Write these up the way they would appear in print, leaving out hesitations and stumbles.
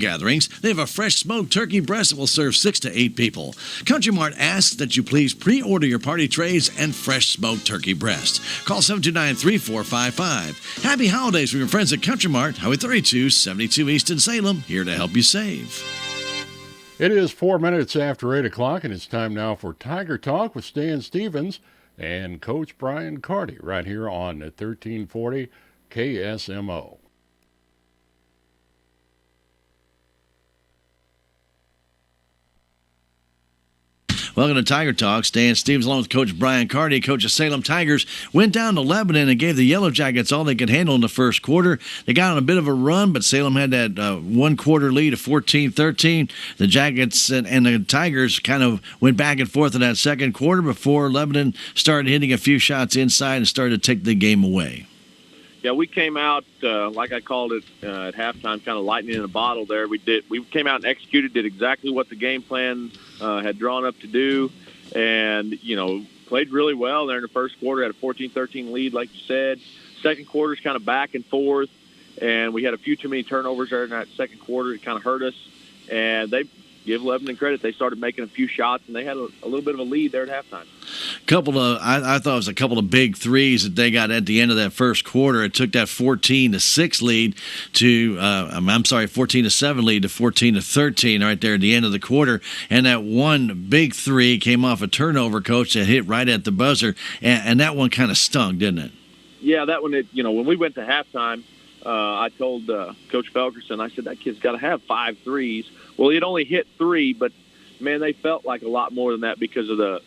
gatherings, they have a fresh smoked turkey breast that will serve 6 to 8 people. Country Mart asks that you please pre-order your party trays and fresh smoked turkey breast. Call 729-3455. Happy holidays from your friends at Country Mart, Highway 32, 72 East in Salem, here to help you save. It is 4 minutes after 8 o'clock, and it's time now for Tiger Talk with Stan Stevens and Coach Brian Carty right here on 1340 KSMO. Welcome to Tiger Talk. Stan Stevens along with Coach Brian Carty. Coach of Salem Tigers went down to Lebanon and gave the Yellow Jackets all they could handle in the first quarter. They got on a bit of a run, but Salem had that one-quarter lead of 14-13. The Jackets and the Tigers kind of went back and forth in that second quarter before Lebanon started hitting a few shots inside and started to take the game away. Yeah, we came out, like I called it at halftime, kind of lightning in a bottle there. We came out and executed, did exactly what the game plan had drawn up to do, and, played really well there in the first quarter, had a 14-13 lead, like you said. Second quarter's kind of back and forth, and we had a few too many turnovers there in that second quarter. It kind of hurt us, and they give Lebanon credit. They started making a few shots, and they had a little bit of a lead there at halftime. I thought it was a couple of big threes that they got at the end of that first quarter. It took that 14-6 lead to 14-7 lead to 14-13 right there at the end of the quarter. And that one big three came off a turnover, Coach, that hit right at the buzzer, and that one kind of stung, didn't it? Yeah, that one. When we went to halftime, I told Coach Felkerson, I said that kid's got to have 5 threes. Well, he'd only hit 3, but man, they felt like a lot more than that because of the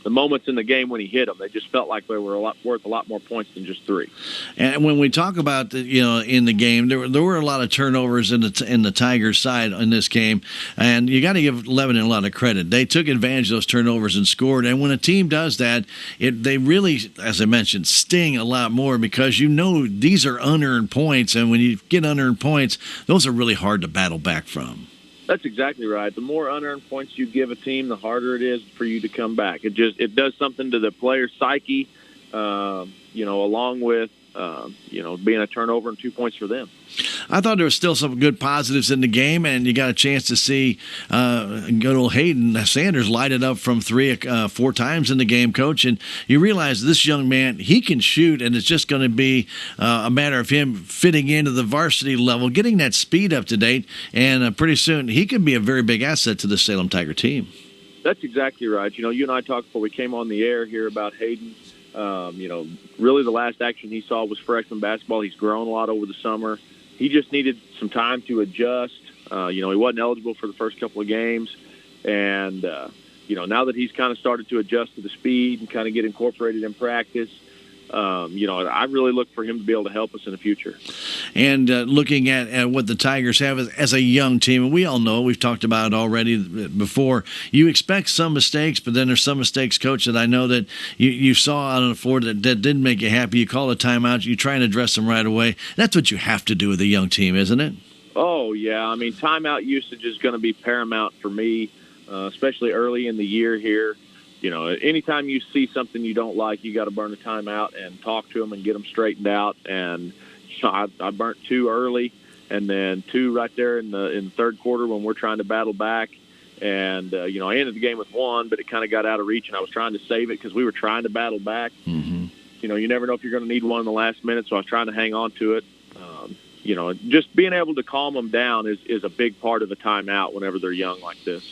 moments in the game when he hit them. They just felt like they were worth a lot more points than just 3. And when we talk about in the game, there were a lot of turnovers in the Tigers' side in this game, and you got to give Lebanon a lot of credit. They took advantage of those turnovers and scored. And when a team does that, they really, as I mentioned, sting a lot more because these are unearned points, and when you get unearned points, those are really hard to battle back from. That's exactly right. The more unearned points you give a team, the harder it is for you to come back. It does something to the player's psyche, along with being a turnover and 2 points for them. I thought there was still some good positives in the game, and you got a chance to see good old Hayden Sanders light it up from 4 times in the game, Coach. And you realize this young man, he can shoot, and it's just going to be a matter of him fitting into the varsity level, getting that speed up to date, and pretty soon he could be a very big asset to the Salem Tiger team. That's exactly right. You and I talked before we came on the air here about Hayden. Really the last action he saw was freshman basketball. He's grown a lot over the summer. He just needed some time to adjust. He wasn't eligible for the first couple of games. And, now that he's kind of started to adjust to the speed and kind of get incorporated in practice, I really look for him to be able to help us in the future. And looking at what the Tigers have as a young team, and we all know, we've talked about it already before, you expect some mistakes, but then there's some mistakes, Coach, that I know that you saw out on the floor that didn't make you happy. You call a timeout, you try and address them right away. That's what you have to do with a young team, isn't it? Oh, yeah. I mean, timeout usage is going to be paramount for me, especially early in the year here. Anytime you see something you don't like, you got to burn a timeout and talk to them and get them straightened out. And I burnt 2 early, and then 2 right there in the third quarter when we're trying to battle back. And I ended the game with 1, but it kind of got out of reach, and I was trying to save it because we were trying to battle back. Mm-hmm. You never know if you're going to need one in the last minute, so I was trying to hang on to it. Just being able to calm them down is a big part of a timeout whenever they're young like this.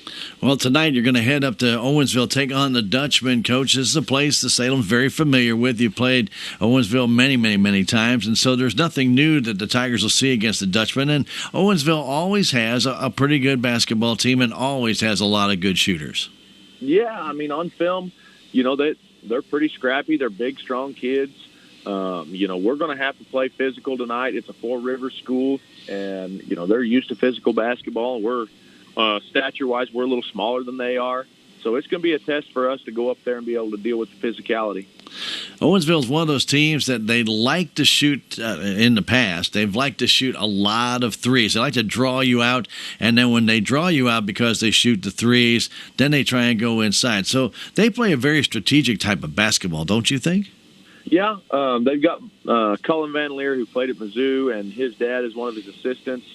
Well, tonight you're going to head up to Owensville, take on the Dutchman. Coach, this is a place the Salem's very familiar with. You played Owensville many, many, many times, and so there's nothing new that the Tigers will see against the Dutchman. And Owensville always has a pretty good basketball team and always has a lot of good shooters. Yeah, I mean, on film, they're pretty scrappy. They're big, strong kids. We're going to have to play physical tonight. It's a Four Rivers school, and, they're used to physical basketball. We're, stature-wise, we're a little smaller than they are. So it's going to be a test for us to go up there and be able to deal with the physicality. Owensville is one of those teams that they like to shoot in the past. They've liked to shoot a lot of threes. They like to draw you out, and then when they draw you out because they shoot the threes, then they try and go inside. So they play a very strategic type of basketball, don't you think? Yeah, they've got Cullen Van Leer, who played at Mizzou, and his dad is one of his assistants.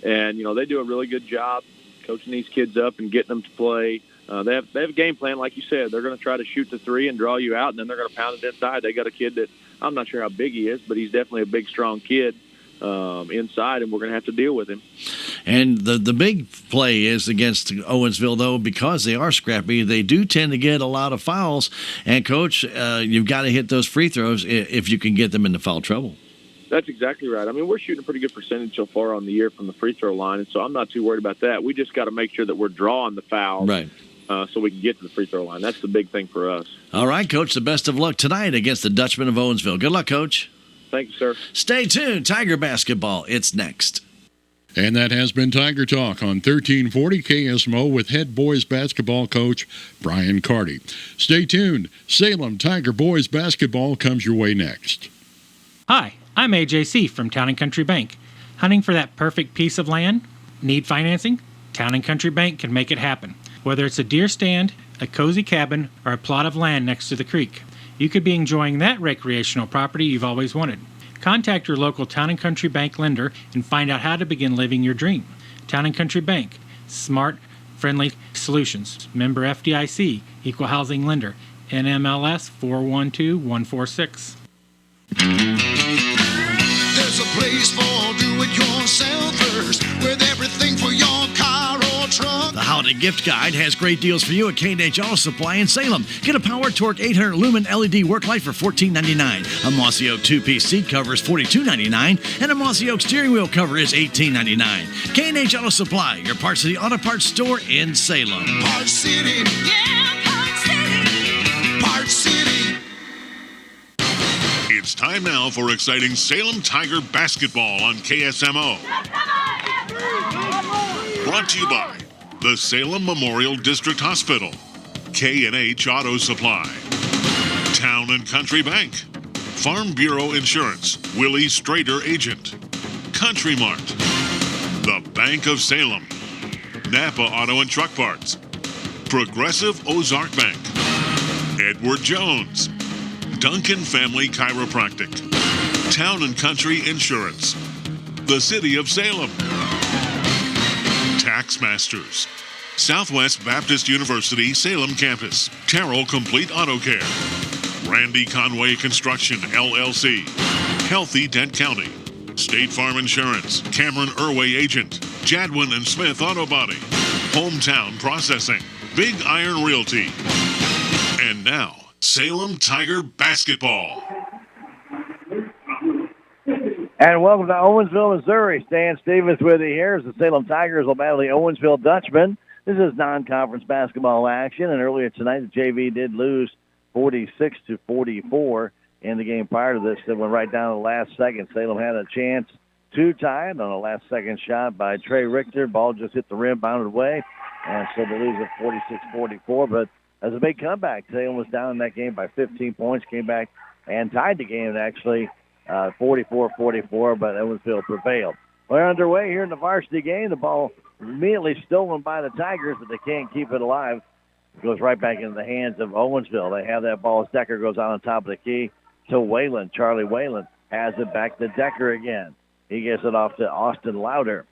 And, they do a really good job coaching these kids up and getting them to play. They have a game plan, like you said. They're going to try to shoot the three and draw you out, and then they're going to pound it inside. They got a kid that I'm not sure how big he is, but he's definitely a big, strong kid inside, and we're going to have to deal with him. And the big play is against Owensville, though, because they are scrappy. They do tend to get a lot of fouls. And, Coach, you've got to hit those free throws if you can get them into foul trouble. That's exactly right. I mean, we're shooting a pretty good percentage so far on the year from the free throw line, and so I'm not too worried about that. We just got to make sure that we're drawing the fouls. Right. So we can get to the free throw line. That's the big thing for us. All right, Coach, the best of luck tonight against the Dutchman of Owensville. Good luck, Coach. Thank you, sir. Stay tuned. Tiger basketball. It's next. And that has been Tiger Talk on 1340 KSMO with head boys basketball coach Brian Carty. Stay tuned. Salem Tiger boys basketball comes your way next. Hi, I'm AJC from Town & Country Bank. Hunting for that perfect piece of land? Need financing? Town & Country Bank can make it happen. Whether it's a deer stand, a cozy cabin, or a plot of land next to the creek, you could be enjoying that recreational property you've always wanted. Contact your local Town & Country Bank lender and find out how to begin living your dream. Town & Country Bank. Smart, friendly solutions. Member FDIC, Equal Housing Lender. NMLS 412146. There's a place for do-it-yourselfers with everything for your car or truck. The Holiday Gift Guide has great deals for you at K&H Auto Supply in Salem. Get a Power Torque 800 lumen LED work light for $14.99. A Mossy Oak 2-piece seat cover is $42.99. And a Mossy Oak steering wheel cover is $18.99. K&H Auto Supply, your Parts City Auto Parts store in Salem. Parts City. Yeah, Parts City. Parts City. It's time now for exciting Salem Tiger basketball on KSMO. Brought to you by the Salem Memorial District Hospital, K&H Auto Supply, Town & Country Bank, Farm Bureau Insurance, Willie Strader Agent, Country Mart, the Bank of Salem, Napa Auto and Truck Parts, Progressive Ozark Bank, Edward Jones, Duncan Family Chiropractic, Town & Country Insurance, the City of Salem, Tax Masters, Southwest Baptist University Salem Campus, Terrell Complete Auto Care, Randy Conway Construction LLC, Healthy Dent County, State Farm Insurance, Cameron Irway Agent, Jadwin and Smith Auto Body, Hometown Processing, Big Iron Realty, and now Salem Tiger basketball. And welcome to Owensville, Missouri. Stan Stevens with you here as the Salem Tigers will battle the Owensville Dutchman. This is non-conference basketball action, and earlier tonight the JV did lose 46-44 in the game prior to this. It went right down to the last second. Salem had a chance to tie it on a last-second shot by Trey Richter. Ball just hit the rim, bounded away, and so they lose it 46-44. But as a big comeback, Salem was down in that game by 15 points, came back and tied the game actually 44-44, but Owensville prevailed. We're underway here in the varsity game. The ball immediately stolen by the Tigers, but they can't keep it alive. It goes right back into the hands of Owensville. They have that ball as Decker goes out on top of the key to Whalen. Charlie Whalen has it back to Decker again. He gets it off to Austin Louder.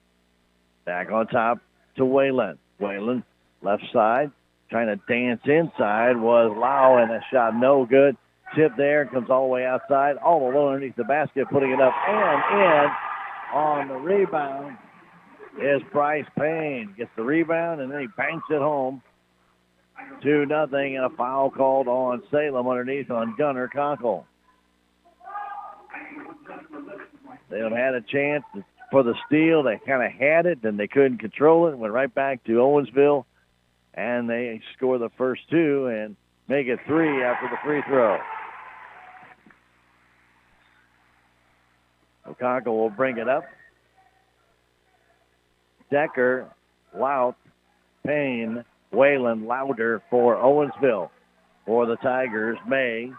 Back on top to Whalen. Whalen, left side, trying to dance inside was Lau, and that shot no good. Tip there, comes all the way outside, all alone underneath the basket, putting it up and in. On the rebound is Bryce Payne. Gets the rebound, and then he banks it home. 2-0, and a foul called on Salem underneath on Gunnar Conkle. Salem had a chance for the steal. They kind of had it, then they couldn't control it. Went right back to Owensville, and they score the first two and make it 3 after the free throw. Conkle will bring it up. Decker, Lout, Payne, Whalen, Louder for Owensville. For the Tigers, May,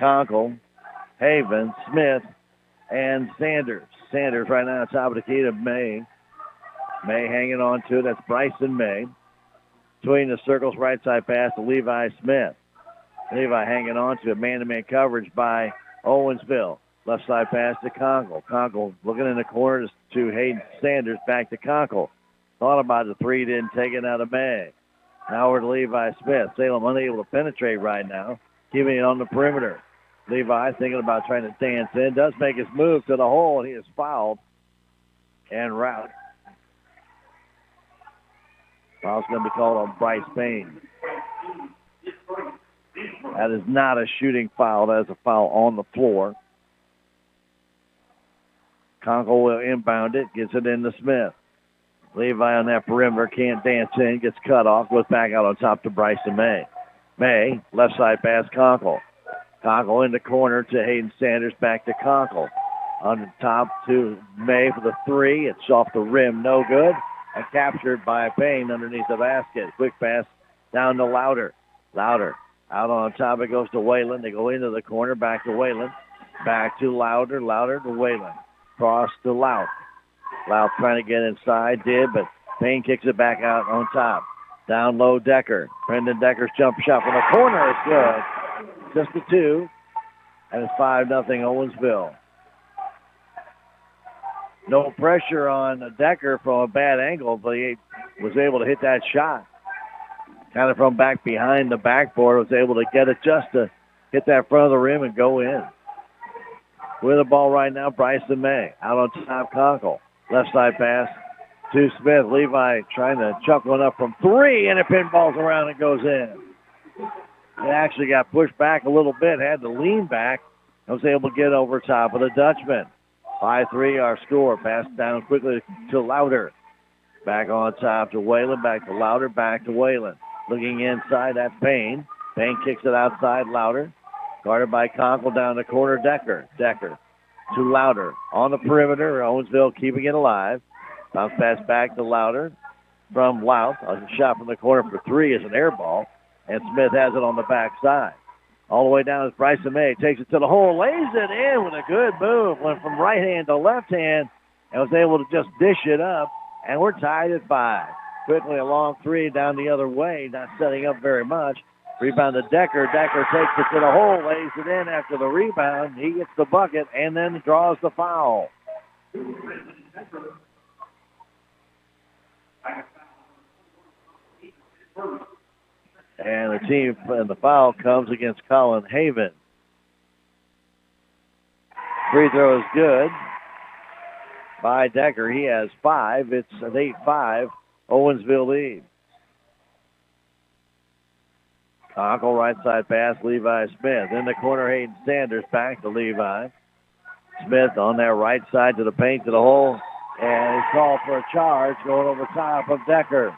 Conkle, Haven, Smith, and Sanders. Sanders right now on top of the key to May. May hanging on to it. That's Bryson May. Between the circles, right side pass to Levi Smith. Levi hanging on to it. Man-to-man coverage by Owensville. Left side pass to Conkle. Conkle looking in the corner to Hayden Sanders. Back to Conkle. Thought about the three, didn't take it out of May. Now we're to Levi Smith. Salem unable to penetrate right now. Keeping it on the perimeter. Levi thinking about trying to dance in. Does make his move to the hole, and he is fouled and route. Foul's going to be called on Bryce Payne. That is not a shooting foul. That is a foul on the floor. Conkle will inbound it. Gets it into Smith. Levi on that perimeter. Can't dance in. Gets cut off. Goes back out on top to Bryson May. May, left side pass, Conkle. Conkle in the corner to Hayden Sanders. Back to Conkle. On the top to May for the three. It's off the rim. No good. And captured by Payne underneath the basket. Quick pass down to Louder. Louder. Out on top. It goes to Whalen. They go into the corner. Back to Whalen. Back to Louder. Louder to Whalen. Cross to Louth. Louth trying to get inside. Did, but Payne kicks it back out on top. Down low, Decker. Brendan Decker's jump shot from the corner is good. Just a two. And it's 5-0 Owensville. No pressure on Decker from a bad angle, but he was able to hit that shot. Kind of from back behind the backboard, was able to get it just to hit that front of the rim and go in. With the ball right now, Bryson May. Out on top, Conkle. Left side pass to Smith. Levi trying to chuck one up from three, and it pinballs around and goes in. It actually got pushed back a little bit, had to lean back, and was able to get over top of the Dutchman. 5-3 our score. Passed down quickly to Louder. Back on top to Whalen. Back to Louder. Back to Whalen. Looking inside, that's Payne. Payne kicks it outside, Louder. Guarded by Conkle down the corner, Decker. Decker to Louder. On the perimeter, Owensville keeping it alive. Bounce pass back to Louder from Louth. A shot from the corner for three is an air ball. And Smith has it on the backside. All the way down is Bryson May. Takes it to the hole, lays it in with a good move. Went from right hand to left hand and was able to just dish it up. And we're tied at 5. Quickly a long three down the other way, not setting up very much. Rebound to Decker. Decker takes it to the hole, lays it in after the rebound. He gets the bucket and then draws the foul. And the foul comes against Colin Haven. Free throw is good by Decker. He has 5. It's an 8-5 Owensville lead. Conkle right side pass, Levi Smith. In the corner, Hayden Sanders back to Levi. Smith on that right side to the paint, to the hole. And he's called for a charge going over top of Decker.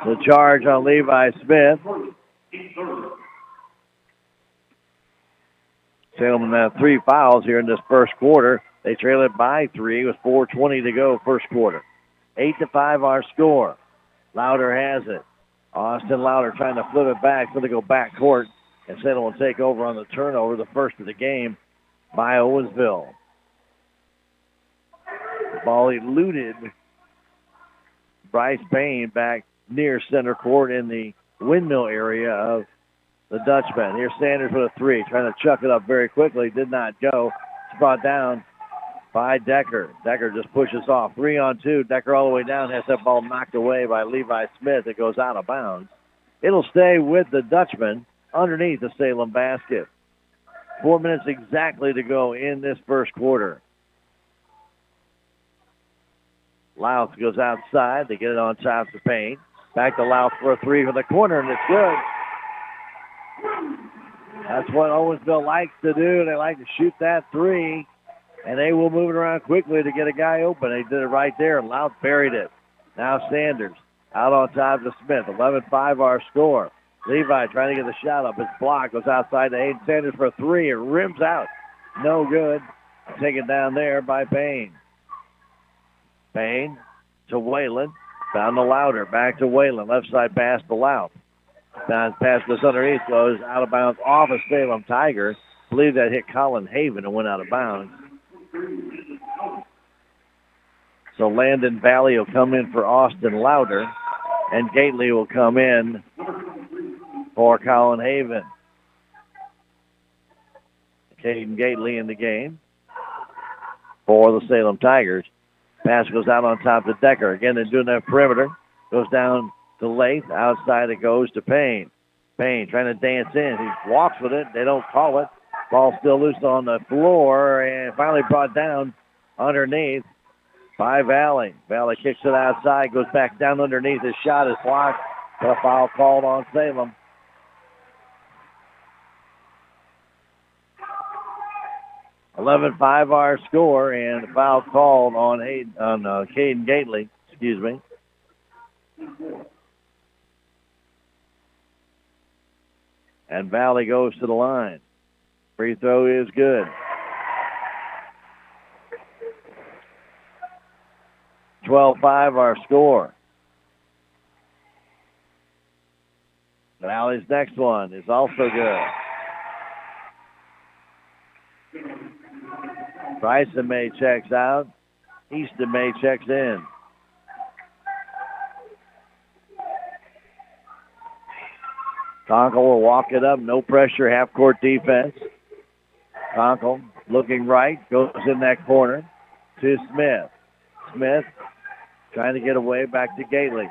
The charge on Levi Smith. Salem have 3 fouls here in this first quarter. They trail it by 3 with 4:20 to go first quarter. 8-5 our score. Louder has it. Austin Louder trying to flip it back. Going to go back court. And Salem will take over on the turnover, the first of the game by Owensville. The ball eluded Bryce Payne back near center court in the windmill area of the Dutchman. Here's Sanders with a 3. Trying to chuck it up very quickly. Did not go. It's brought down by Decker. Decker just pushes off. 3-on-2. Decker all the way down. Has that ball knocked away by Levi Smith. It goes out of bounds. It'll stay with the Dutchman underneath the Salem basket. 4 minutes exactly to go in this first quarter. Louth goes outside. They get it on top to Payne. Back to Louth for a 3 from the corner, and it's good. That's what Owensville likes to do. They like to shoot that 3. And they will move it around quickly to get a guy open. They did it right there. Louth buried it. Now Sanders out on top to Smith. 11-5 our score. Levi trying to get the shot up. It's blocked. Goes outside to Hayden Sanders for a 3. It rims out. No good. Taken down there by Payne. Payne to Whalen. Down to Louder. Back to Whalen. Left side pass to Louth. Down pass goes underneath. Goes out of bounds off of Salem Tigers. I believe that hit Colin Haven and went out of bounds. So Landon Valley will come in for Austin Louder, and Gately will come in for Colin Haven. Caden Gately in the game for the Salem Tigers. Pass goes out on top to Decker. Again, they're doing that perimeter. Goes down to Lath. Outside it goes to Payne. Payne trying to dance in. He walks with it. They don't call it. Ball still loose on the floor and finally brought down underneath by Valley. Valley kicks it outside, goes back down underneath. His shot is blocked. A foul called on Salem. $11-5 our score, and a foul called on Caden Gately. Excuse me. And Valley goes to the line. Free throw is good. 12-5 our score. Valley's next one is also good. Bryson May checks out. Easton May checks in. Conkle will walk it up. No pressure, half-court defense. Conkle looking right. Goes in that corner to Smith. Smith trying to get away back to Gately.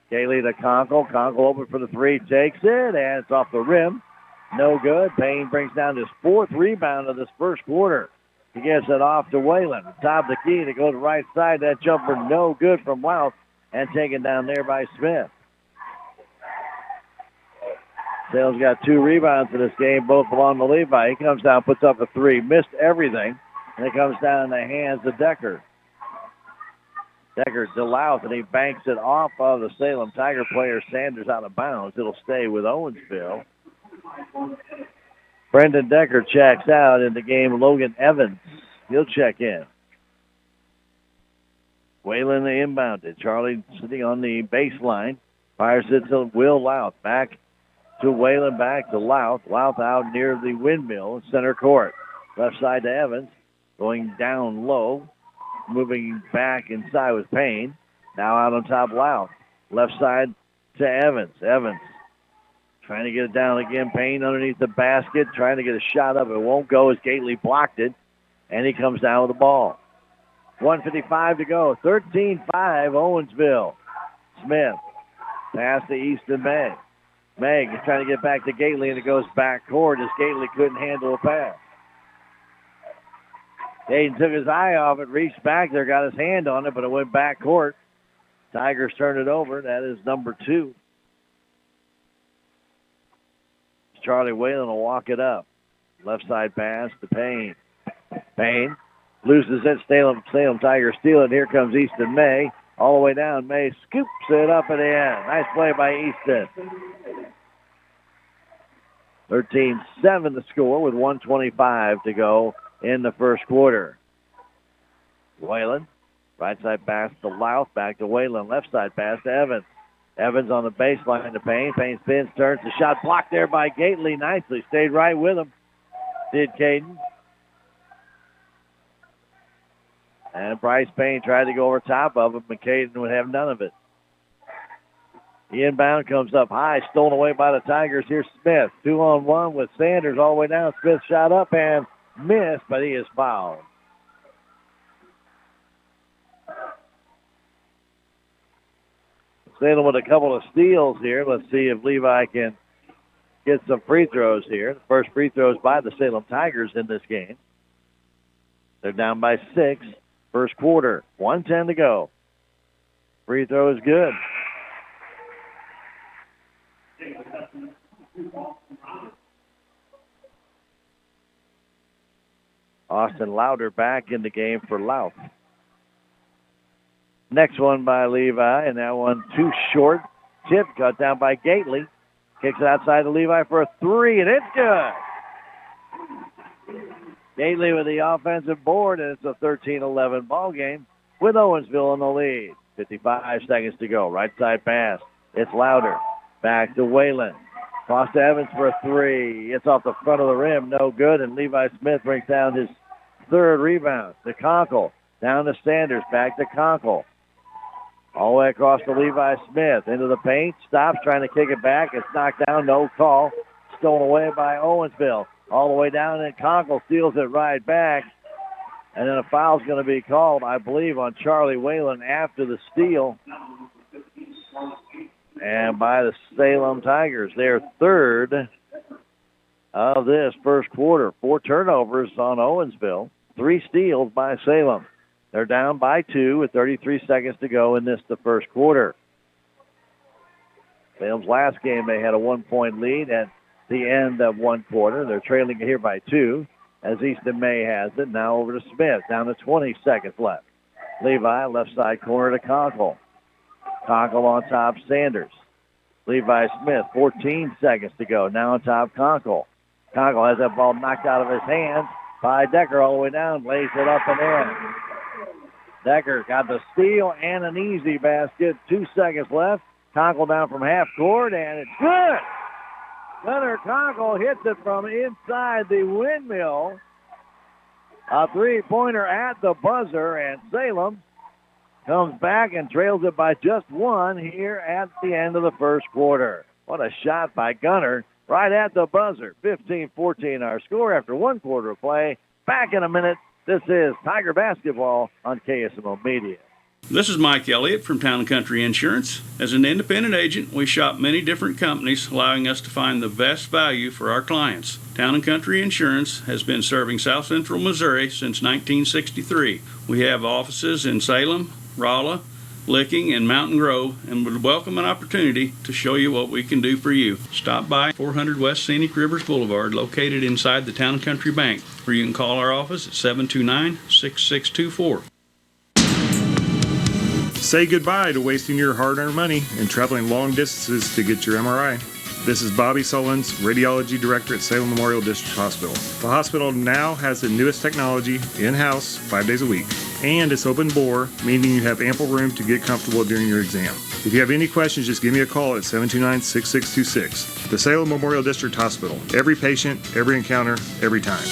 Gately to Conkle. Conkle open for the three. Takes it, and it's off the rim. No good. Payne brings down his fourth rebound of this first quarter. He gives it off to Whalen. Top of the key to go to the right side. That jumper no good from Louth and taken down there by Smith. Sale's got 2 rebounds in this game, both belong to Levi. He comes down, puts up a 3, missed everything, and it comes down in the hands of Decker. Decker to Louth, and he banks it off of the Salem Tiger player Sanders out of bounds. It'll stay with Owensville. Brendan Decker checks out in the game. Logan Evans, he'll check in. Whalen inbounded. Charlie sitting on the baseline. Fires it to Will Louth. Back to Whalen, back to Louth. Louth out near the windmill, center court. Left side to Evans. Going down low. Moving back inside with Payne. Now out on top, Louth. Left side to Evans. Evans trying to get it down again. Payne underneath the basket. Trying to get a shot up. It won't go as Gately blocked it. And he comes down with the ball. 1:55 to go. 13-5 Owensville. Smith. Pass to Easton May. Meg is trying to get back to Gately, and it goes back court as Gately couldn't handle a pass. Hayden took his eye off it, reached back there, got his hand on it, but it went back court. Tigers turn it over. That is number 2. Charlie Whalen will walk it up. Left side pass to Payne. Payne loses it. Salem Tigers steal it. Here comes Easton May. All the way down. May scoops it up at the end. Nice play by Easton. 13-7 the score with 1:25 to go in the first quarter. Whalen. Right side pass to Louth. Back to Whalen. Left side pass to Evans. Evans on the baseline to Payne. Payne spins, turns. The shot blocked there by Gately nicely. Stayed right with him. Did Caden. And Bryce Payne tried to go over top of him, but Caden would have none of it. The inbound comes up high, stolen away by the Tigers. Here's Smith. 2-on-1 with Sanders all the way down. Smith shot up and missed, but he is fouled. Salem with a couple of steals here. Let's see if Levi can get some free throws here. The first free throws by the Salem Tigers in this game. They're down by 6. First quarter, 1:10 to go. Free throw is good. Austin Louder back in the game for Louth. Next one by Levi, and that one too short. Tip got down by Gately. Kicks it outside to Levi for a 3, and it's good. Gately with the offensive board, and it's a 13-11 ball game with Owensville in the lead. 55 seconds to go. Right side pass. It's Louder. Back to Whalen. Cross to Evans for a 3. It's off the front of the rim. No good, and Levi Smith brings down his 3rd rebound. To Conkle. Down to Sanders. Back to Conkle. All the way across to Levi Smith. Into the paint. Stops trying to kick it back. It's knocked down. No call. Stolen away by Owensville. All the way down, and Conkle steals it right back. And then a foul's going to be called, I believe, on Charlie Whalen after the steal. And by the Salem Tigers, their third of this first quarter. 4 turnovers on Owensville. 3 steals by Salem. They're down by 2 with 33 seconds to go in the first quarter. Salem's last game, they had a 1-point lead at the end of one quarter. They're trailing here by 2 as Easton May has it. Now over to Smith, down to 20 seconds left. Levi, left side corner to Conkle. Conkle on top, Sanders. Levi Smith, 14 seconds to go. Now on top, Conkle. Conkle has that ball knocked out of his hands by Decker all the way down, lays it up and in. Decker got the steal and an easy basket. 2 seconds left. Conkle down from half court, and it's good. Gunnar Conkle hits it from inside the windmill. A three-pointer at the buzzer, and Salem comes back and trails it by just 1 here at the end of the first quarter. What a shot by Gunnar right at the buzzer. 15-14 our score after 1 quarter of play. Back in a minute. This is Tiger Basketball on KSMO Media. This is Mike Elliott from Town & Country Insurance. As an independent agent, we shop many different companies, allowing us to find the best value for our clients. Town & Country Insurance has been serving South Central Missouri since 1963. We have offices in Salem, Rolla, Licking, and Mountain Grove, and would welcome an opportunity to show you what we can do for you. Stop by 400 West Scenic Rivers Boulevard, located inside the Town & Country Bank, or you can call our office at 729-6624. Say goodbye to wasting your hard-earned money and traveling long distances to get your MRI. This is Bobby Sullins, Radiology Director at Salem Memorial District Hospital. The hospital now has the newest technology in-house 5 days a week, and it's open bore, meaning you have ample room to get comfortable during your exam. If you have any questions, just give me a call at 729-6626. The Salem Memorial District Hospital. Every patient, every encounter, every time.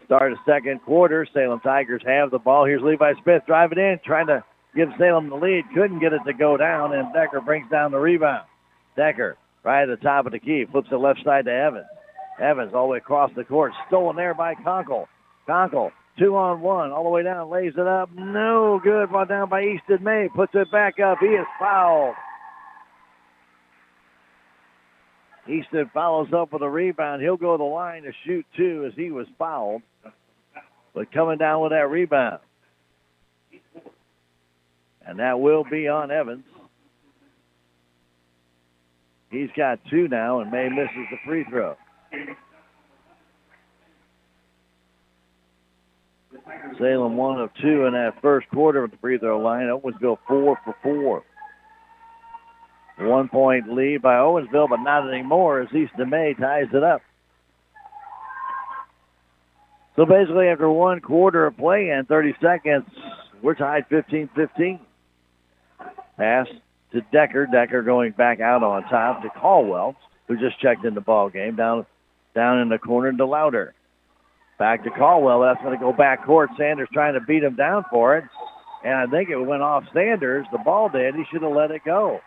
Start of second quarter. Salem Tigers have the ball. Here's Levi Smith driving in, trying to give Salem the lead. Couldn't get it to go down, and Decker brings down the rebound. Decker, right at the top of the key, flips it left side to Evans. Evans all the way across the court. Stolen there by Conkle. Conkle, 2-on-1, all the way down, lays it up. No good. Brought down by Easton May. Puts it back up. He is fouled. Easton follows up with a rebound. He'll go to the line to shoot 2 as he was fouled. But coming down with that rebound. And that will be on Evans. He's got 2 now, and May misses the free throw. Salem 1 of 2 in that first quarter of the free throw line. Owensville 4 for 4. 1-point lead by Owensville, but not anymore as Easton May ties it up. So basically after 1 quarter of play and 30 seconds, we're tied 15-15. Pass to Decker. Decker going back out on top to Caldwell, who just checked in the ball game. Down in the corner to Louder. Back to Caldwell. That's going to go back court. Sanders trying to beat him down for it. And I think it went off Sanders. The ball did. He should have let it go.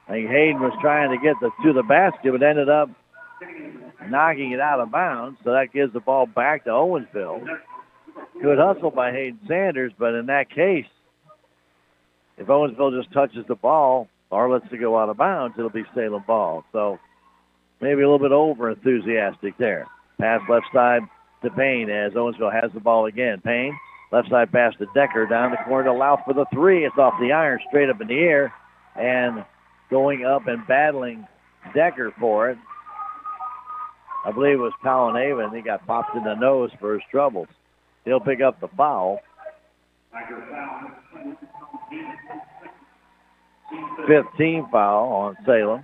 I think Hayden was trying to get to the basket, but ended up knocking it out of bounds. So that gives the ball back to Owensville. Good hustle by Hayden Sanders, but in that case, if Owensville just touches the ball or lets it go out of bounds, it'll be Salem ball. So maybe a little bit over enthusiastic there. Pass left side to Payne as Owensville has the ball again. Payne, left side pass to Decker, down the corner to Louth for the 3. It's off the iron, straight up in the air, and going up and battling Decker for it. I believe it was Colin Avon. He got popped in the nose for his troubles. He'll pick up the foul. 15 foul on Salem.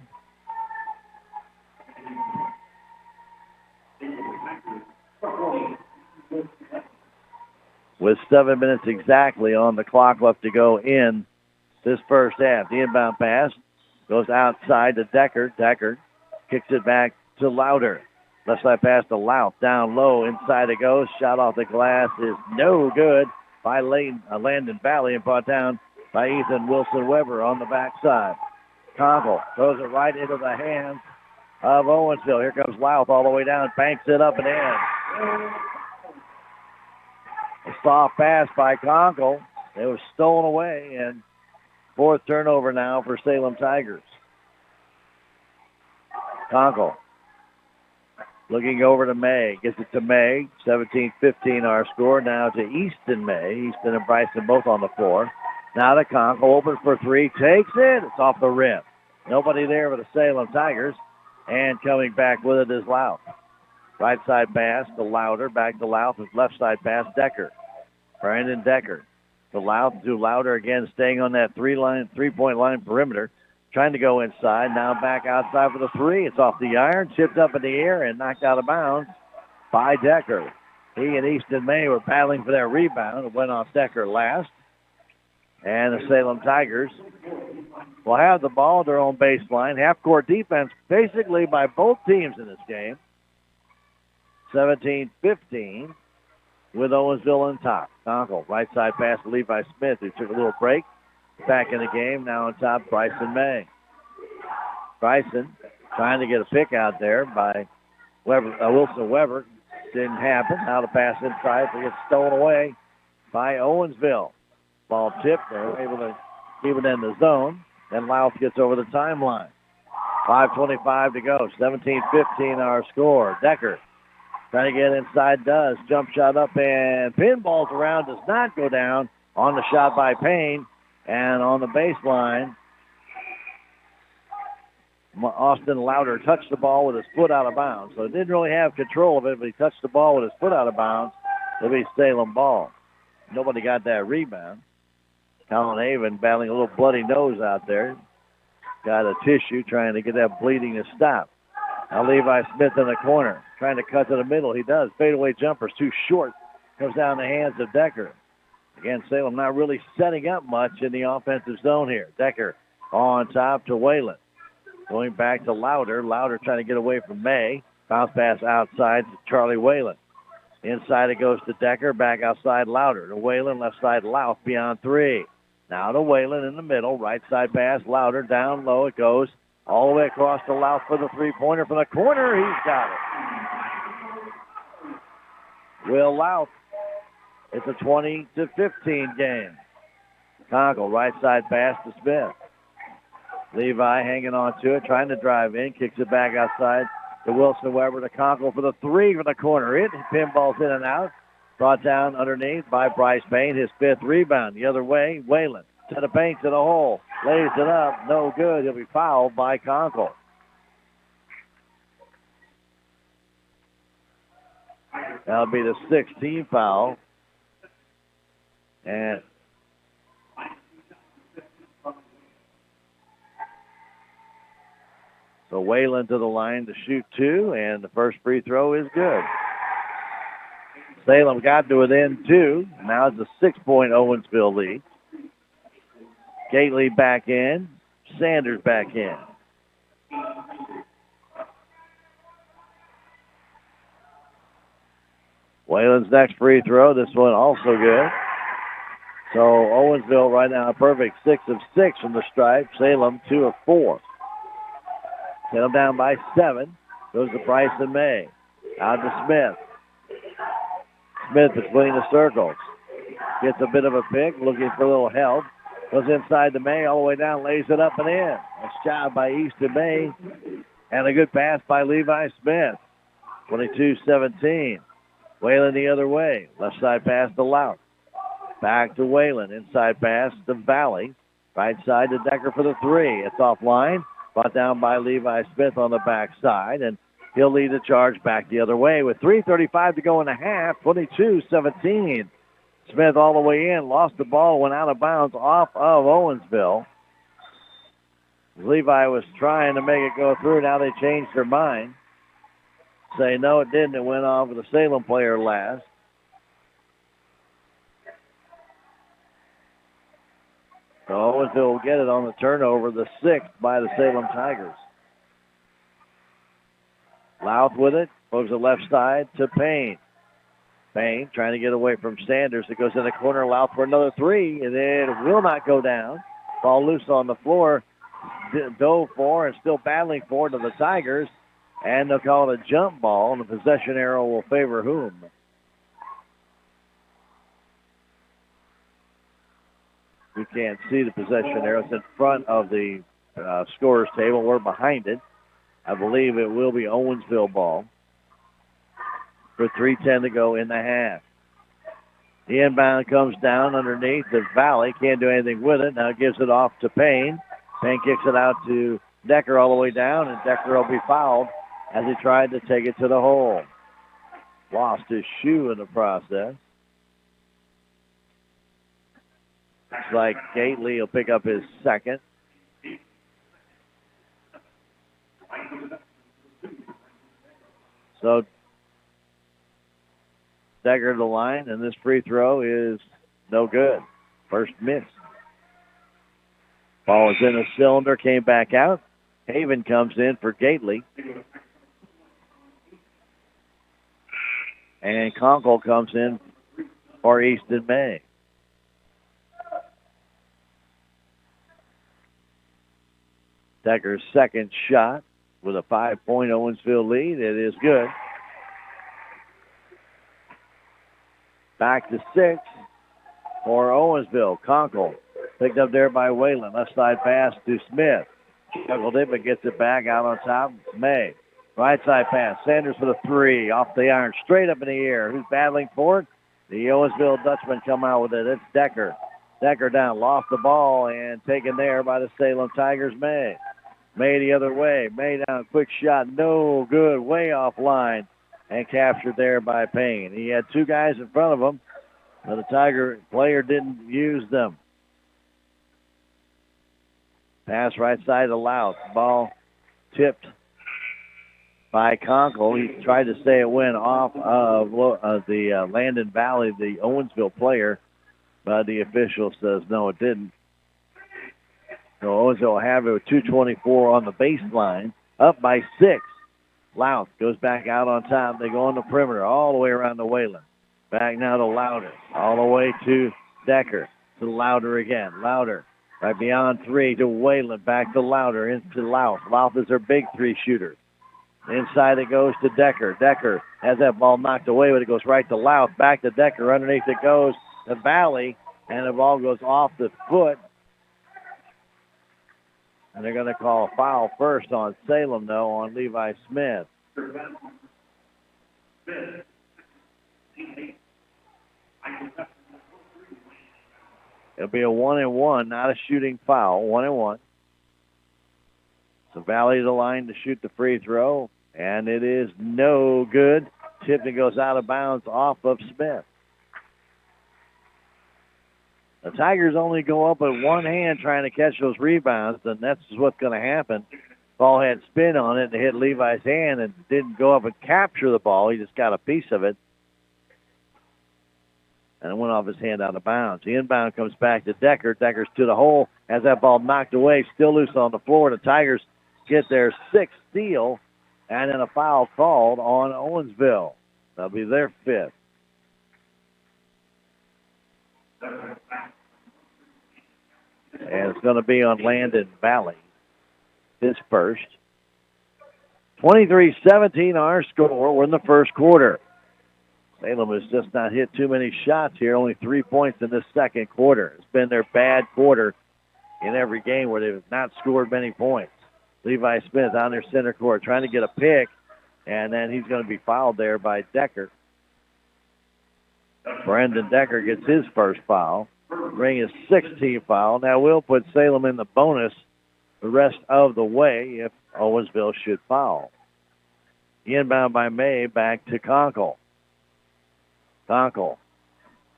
With 7 minutes exactly on the clock left to go in this first half. The inbound pass goes outside to Decker. Decker kicks it back to Louder. Left side pass to Louth. Down low. Inside it goes. Shot off the glass is no good by Landon Valley and brought down by Ethan Wilson Weber on the backside. Conkle throws it right into the hands of Owensville. Here comes Louth all the way down. Banks it up and in. A soft pass by Conkle. It was stolen away, and fourth turnover now for Salem Tigers. Conkle looking over to May. Gets it to May. 17-15 our score. Now to Easton May. Easton and Bryson both on the floor. Now to Conkle. Opens for three. Takes it. It's off the rim. Nobody there for the Salem Tigers. And coming back with it is Louth. Right side pass to Louder. Back to Louth with left side pass. Decker. Brandon Decker. To Louth. To Louder again. Staying on that three-point line perimeter. Trying to go inside. Now back outside for the three. It's off the iron. Chipped up in the air and knocked out of bounds by Decker. He and Easton May were battling for that rebound. It went off Decker last. And the Salem Tigers will have the ball at their own baseline. Half-court defense basically by both teams in this game. 17-15 with Owensville on top. Conkle, right side pass to Levi Smith, who took a little break. Back in the game, now on top, Bryson May. Bryson trying to get a pick out there by Wilson Weber. Didn't happen. Now the pass inside, it gets stolen away by Owensville. Ball tipped. They're able to keep it in the zone. Then Louth gets over the timeline. 5:25 to go. 17-15 our score. Decker trying to get inside, does. Jump shot up and pinballs around, does not go down on the shot by Payne. And on the baseline, Austin Louder touched the ball with his foot out of bounds. So he didn't really have control of it, but he touched the ball with his foot out of bounds. It'll be Salem ball. Nobody got that rebound. Colin Haven battling a little bloody nose out there. Got a tissue trying to get that bleeding to stop. Now Levi Smith in the corner, trying to cut to the middle. He does. Fadeaway jumper's too short. Comes down the hands of Decker. Again, Salem not really setting up much in the offensive zone here. Decker on top to Whalen. Going back to Louder. Louder trying to get away from May. Bounce pass outside to Charlie Whalen. Inside it goes to Decker. Back outside Louder. To Whalen. Left side Louth beyond three. Now to Whalen in the middle. Right side pass. Louder down low. It goes all the way across to Louth for the three-pointer. From the corner, he's got it. Will Louth. It's a 20-15 game. Conkle, right side pass to Smith. Levi hanging on to it, trying to drive in, kicks it back outside to Wilson Weber to Conkle for the three from the corner. It pinballs in and out. Brought down underneath by Bryce Payne, his fifth rebound. The other way, Whalen to the paint, to the hole. Lays it up, no good. He'll be fouled by Conkle. That'll be the 16th foul. And so Whalen to the line to shoot two, and the first free throw is good. Salem got to within two. Now it's a 6-point Owensville lead. Gately back in. Sanders back in. Whalen's next free throw. This one also good. So Owensville right now a perfect 6 of 6 from the stripe. Salem 2 of 4. Salem down by 7. Goes to Bryson May. Out to Smith. Smith between the circles. Gets a bit of a pick, looking for a little help. Goes inside to May, all the way down, lays it up and in. Nice job by Easton May. And a good pass by Levi Smith. 22-17. Whalen the other way. Left side pass to Louth. Back to Whalen. Inside pass to Valley. Right side to Decker for the three. It's offline. Brought down by Levi Smith on the backside. And he'll lead the charge back the other way with 3:35 to go in the half. 22-17. Smith all the way in. Lost the ball. Went out of bounds off of Owensville. Levi was trying to make it go through. Now they changed their mind. Say no, it didn't. It went off with the Salem player last. So Owensville will get it on the turnover, the 6th by the Salem Tigers. Louth with it. Moves it left side to Payne. Payne trying to get away from Sanders. It goes in the corner, allowed for another three, and then it will not go down. Ball loose on the floor. Dove for and still battling for to the Tigers. And they'll call it a jump ball, and the possession arrow will favor whom? You can't see the possession arrow. It's in front of the scorer's table. We're behind it. I believe it will be Owensville ball. For 3:10 to go in the half. The inbound comes down underneath the Valley. Can't do anything with it. Now gives it off to Payne. Payne kicks it out to Decker all the way down, and Decker will be fouled as he tried to take it to the hole. Lost his shoe in the process. Looks like Gately will pick up his second. So Decker to the line, and this free throw is no good. First miss. Ball is in a cylinder, came back out. Haven comes in for Gately. And Conkle comes in for Easton May. Decker's second shot with a 5-point Owensville lead. It is good. Back to 6 for Owensville. Conkle picked up there by Whalen. Left side pass to Smith. Juggled it, but gets it back out on top. May. Right side pass. Sanders for the three. Off the iron. Straight up in the air. Who's battling for it? The Owensville Dutchman come out with it. It's Decker. Decker down. Lost the ball and taken there by the Salem Tigers. May. May the other way. May down. Quick shot. No good. Way offline. And captured there by Payne. He had two guys in front of him, but the Tiger player didn't use them. Pass right side to Louth. Ball tipped by Conkle. He tried to say it went off of the Landon Valley, the Owensville player, but the official says no, it didn't. So Owensville will have it with 2:24 on the baseline, up by 6. Louth goes back out on top. They go on the perimeter all the way around to Whalen. Back now to Louder. All the way to Decker. To Louder again. Louder right beyond 3 to Whalen. Back to Louder into Louth. Louth is their big 3 shooter. Inside it goes to Decker. Decker has that ball knocked away, but it goes right to Louth. Back to Decker. Underneath it goes to Valley, and the ball goes off the foot. And they're going to call a foul first on Salem, though, on Levi Smith. It'll be a 1-and-1, not a shooting foul. 1-and-1. So Valley to the line to shoot the free throw, and it is no good. Tipped goes out of bounds off of Smith. The Tigers only go up with one hand trying to catch those rebounds, and that's what's going to happen. Ball had spin on it and hit Levi's hand and didn't go up and capture the ball. He just got a piece of it. And it went off his hand out of bounds. The inbound comes back to Decker. Decker's to the hole. Has that ball knocked away, still loose on the floor. The Tigers get their 6th steal, and then a foul called on Owensville. That'll be their 5th. And it's going to be on Landon Valley, his first. 23-17 our score. We're in the first quarter. Salem has just not hit too many shots here, only 3 points in this second quarter. It's been their bad quarter in every game where they've not scored many points. Levi Smith on their center court trying to get a pick, and then he's going to be fouled there by Decker. Brendan Decker gets his first foul. Bring his 16th foul. Now we'll put Salem in the bonus the rest of the way if Owensville should foul. Inbound by May, back to Conkle. Conkle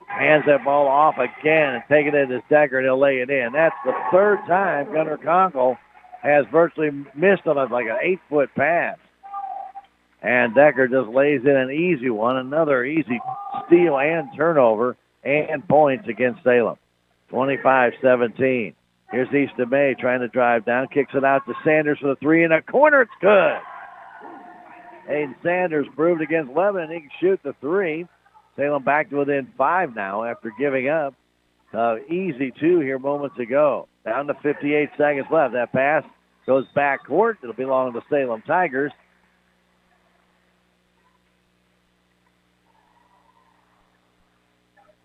hands that ball off again and taking it to Decker, and he'll lay it in. That's the third time Gunnar Conkle has virtually missed on like an 8-foot pass. And Decker just lays in an easy one, another easy steal and turnover and points against Salem. 25-17. Here's Easton May trying to drive down, kicks it out to Sanders for the three in the corner. It's good. Aiden Sanders proved against Lebanon he can shoot the three. Salem back to within 5 now after giving up easy 2 here moments ago. Down to 58 seconds left. That pass goes back court. It'll belong to the Salem Tigers.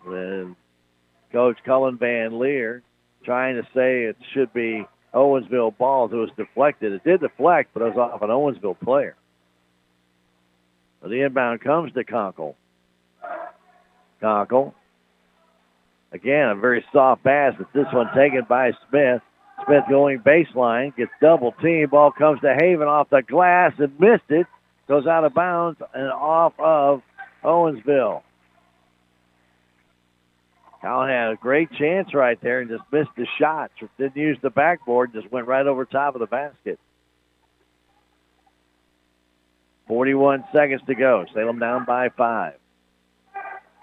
Then Coach Cullen Van Leer trying to say it should be Owensville balls. It was deflected. It did deflect, but it was off an Owensville player. So the inbound comes to Conkle. Conkle. Again, a very soft pass, but this one taken by Smith. Smith going baseline, gets double team. Ball comes to Haven off the glass and missed it. Goes out of bounds and off of Owensville. Collin had a great chance right there and just missed the shot. Didn't use the backboard, just went right over top of the basket. 41 seconds to go. Salem down by 5.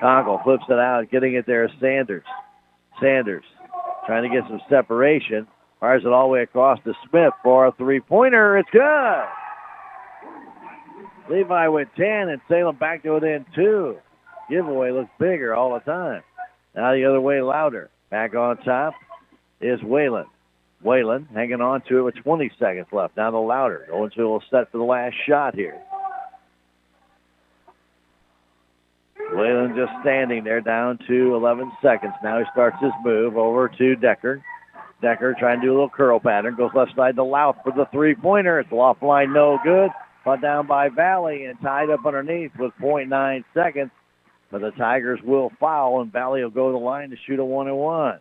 Conkle flips it out, getting it there is Sanders. Sanders trying to get some separation. Fires it all the way across to Smith for a three-pointer. It's good. Levi with 10 and Salem back to within 2. Giveaway looks bigger all the time. Now the other way louder. Back on top is Whalen. Whalen hanging on to it with 20 seconds left. Now the louder. Owensville will set for the last shot here. Whalen just standing there down to 11 seconds. Now he starts his move over to Decker. Decker trying to do a little curl pattern. Goes left side to Louth for the three-pointer. It's offline, no good. Put down by Valley and tied up underneath with 0.9 seconds. But the Tigers will foul, and Valley will go to the line to shoot a 1-and-1.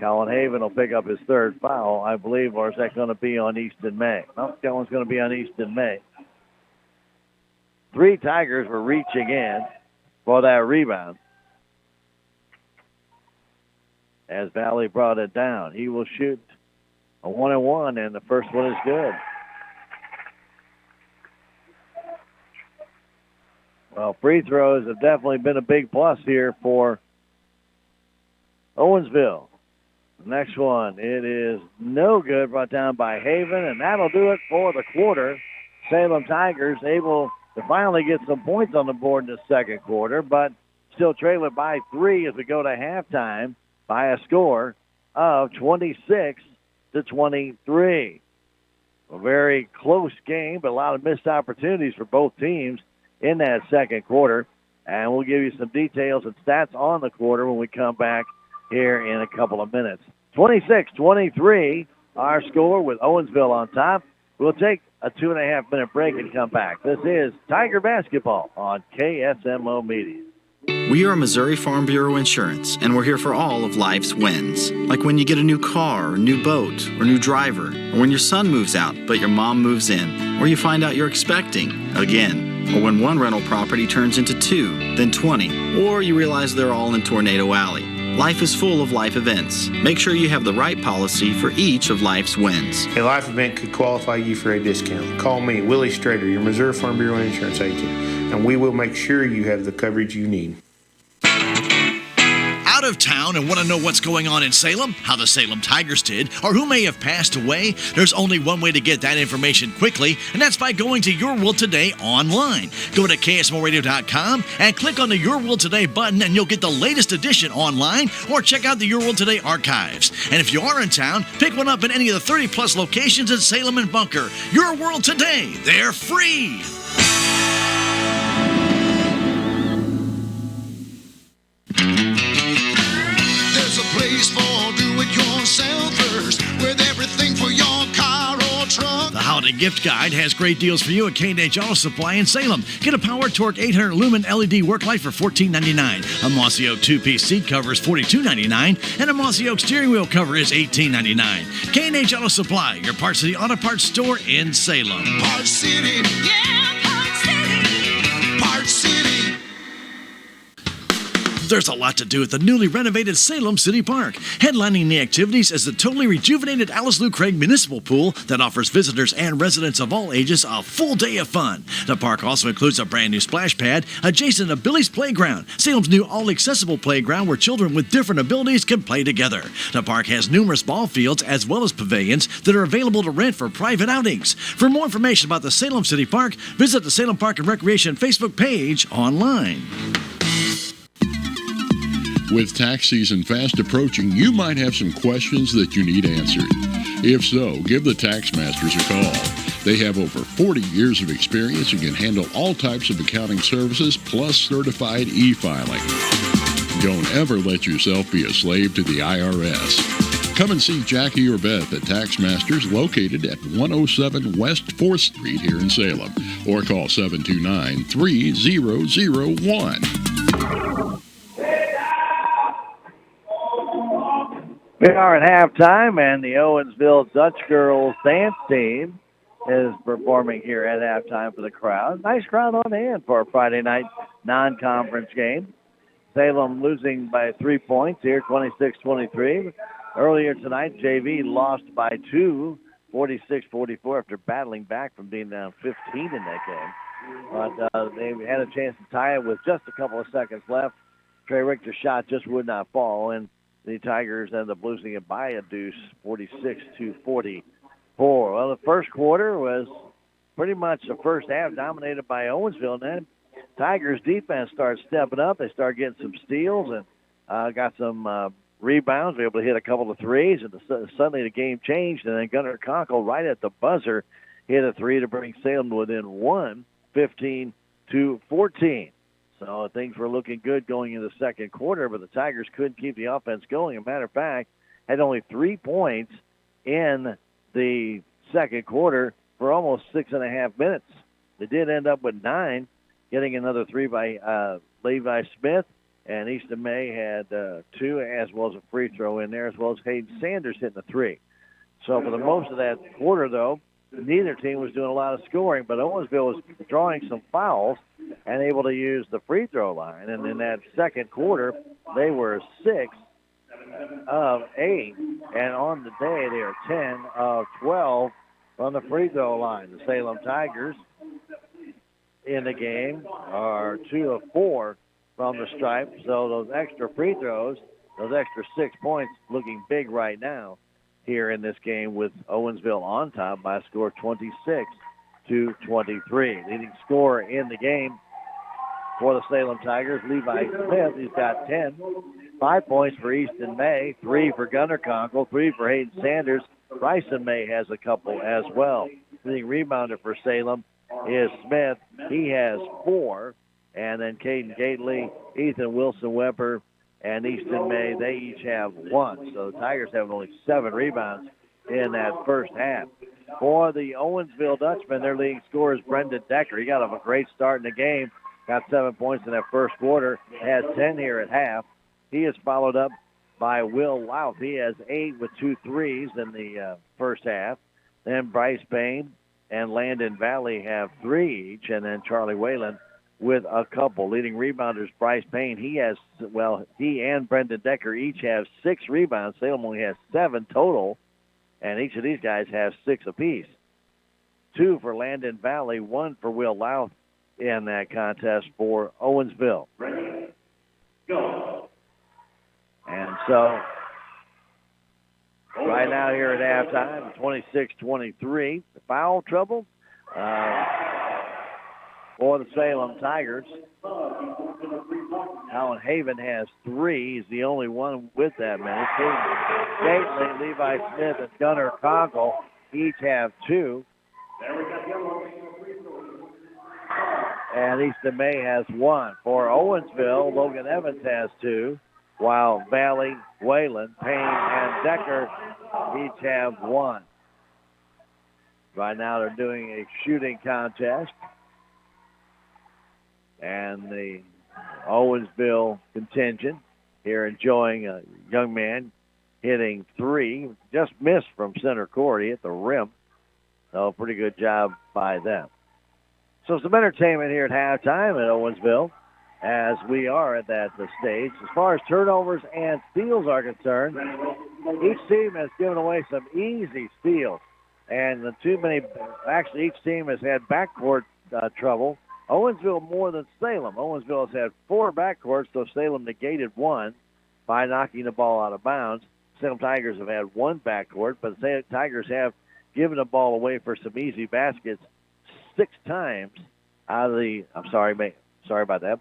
Colin Haven will pick up his third foul, I believe, or is that going to be on Easton May? No, that one's going to be on Easton May. 3 Tigers were reaching in for that rebound. As Valley brought it down, he will shoot a 1-and-1, and the first one is good. Well, free throws have definitely been a big plus here for Owensville. The next one, it is no good, brought down by Haven, and that'll do it for the quarter. Salem Tigers able to finally get some points on the board in the second quarter, but still trail it by 3 as we go to halftime by a score of 26-23. A very close game, but a lot of missed opportunities for both teams in that second quarter. And we'll give you some details and stats on the quarter when we come back here in a couple of minutes. 26-23, our score with Owensville on top. We'll take a 2.5-minute break and come back. This is Tiger Basketball on KSMO Media. We are Missouri Farm Bureau Insurance, and we're here for all of life's wins. Like when you get a new car, or new boat, or new driver, or when your son moves out but your mom moves in, or you find out you're expecting again. Or when one rental property turns into 2, then 20, or you realize they're all in Tornado Alley. Life is full of life events. Make sure you have the right policy for each of life's wins. A life event could qualify you for a discount. Call me, Willie Strader, your Missouri Farm Bureau Insurance agent, and we will make sure you have the coverage you need. Out of town and want to know what's going on in Salem, how the Salem Tigers did, or who may have passed away? There's only one way to get that information quickly, and that's by going to Your World Today online. Go to KSMORadio.com and click on the Your World Today button, and you'll get the latest edition online, or check out the Your World Today archives. And if you are in town, pick one up in any of the 30-plus locations in Salem and Bunker. Your World Today, they're free. Place for do-it-yourselfers with everything for your car or truck. The Holiday Gift Guide has great deals for you at K&H Auto Supply in Salem. Get a Power Torque 800 lumen LED work light for $14.99. A Mossy Oak 2-piece seat cover is $42.99. And a Mossy Oak steering wheel cover is $18.99. K&H Auto Supply, your Parts City Auto Parts store in Salem. Parts City. Yeah, Parts City. Parts City. There's a lot to do at the newly renovated Salem City Park. Headlining the activities is the totally rejuvenated Alice Lou Craig Municipal Pool that offers visitors and residents of all ages a full day of fun. The park also includes a brand new splash pad adjacent to Billy's Playground, Salem's new all-accessible playground where children with different abilities can play together. The park has numerous ball fields as well as pavilions that are available to rent for private outings. For more information about the Salem City Park, visit the Salem Park and Recreation Facebook page online. With tax season fast approaching, you might have some questions that you need answered. If so, give the Tax Masters a call. They have over 40 years of experience and can handle all types of accounting services plus certified e-filing. Don't ever let yourself be a slave to the IRS. Come and see Jackie or Beth at Tax Masters located at 107 West 4th Street here in Salem, or call 729-3001. We are at halftime, and the Owensville Dutch girls dance team is performing here at halftime for the crowd. Nice crowd on hand for a Friday night non-conference game. Salem losing by 3 points here, 26-23. Earlier tonight, JV lost by 2, 46-44, after battling back from being down 15 in that game. But they had a chance to tie it with just a couple of seconds left. Trey Richter's shot just would not fall, and the Tigers ended up losing it by a deuce, 46-44. Well, the first quarter was pretty much the first half dominated by Owensville. And then Tigers defense started stepping up. They started getting some steals and got some rebounds. They were able to hit a couple of threes, and suddenly the game changed. And then Gunnar Conkle, right at the buzzer, hit a three to bring Salem within one, 15-14. So things were looking good going into the second quarter, but the Tigers couldn't keep the offense going. As a matter of fact, had only 3 points in the second quarter for almost 6.5 minutes. They did end up with 9, getting another 3 by Levi Smith, and Easton May had 2, as well as a free throw in there, as well as Hayden Sanders hitting a 3. So for the most of that quarter, though, neither team was doing a lot of scoring, but Owensville was drawing some fouls and able to use the free throw line. And in that second quarter, they were 6 of 8, and on the day they are 10 of 12 on the free throw line. The Salem Tigers in the game are 2 of 4 from the stripe, so those extra free throws, those extra 6 points, looking big right now here in this game, with Owensville on top by a score of 26-23. Leading scorer in the game for the Salem Tigers, Levi Smith. He's got 10. 5 points for Easton May, 3 for Gunnar Conkle, 3 for Hayden Sanders. Bryson May has a couple as well. Leading rebounder for Salem is Smith. He has 4. And then Caden Gately, Ethan Wilson-Weber, and Easton May, they each have 1. So the Tigers have only 7 rebounds in that first half. For the Owensville Dutchman, their leading scorer is Brendan Decker. He got off a great start in the game, got 7 points in that first quarter, has 10 here at half. He is followed up by Will Louth. He has 8 with 2 threes in the first half. Then Bryce Bain and Landon Valley have 3 each, and then Charlie Whalen with a couple. Leading rebounders, Bryce Payne. He and Brendan Decker each have 6 rebounds. Salem only has 7 total, and each of these guys have 6 apiece. 2 for Landon Valley, 1 for Will Louth in that contest for Owensville. Go. And so right now here at halftime, 26-23. Foul trouble for the Salem Tigers. Alan Haven has 3. He's the only one with that many. Gately, Levi Smith, and Gunnar Conkle each have 2. And Easton May has 1. For Owensville, Logan Evans has 2, while Valley, Whalen, Payne, and Decker each have 1. Right now they're doing a shooting contest. And the Owensville contingent here enjoying a young man hitting 3. Just missed from center court. He hit the rim. So pretty good job by them. So some entertainment here at halftime at Owensville as we are at that stage. As far as turnovers and steals are concerned, each team has given away some easy steals. And each team has had backcourt trouble. Owensville more than Salem. Owensville has had 4 backcourts, so Salem negated 1 by knocking the ball out of bounds. Salem Tigers have had 1 backcourt, but the Tigers have given the ball away for some easy baskets 6 times out of the, sorry about that,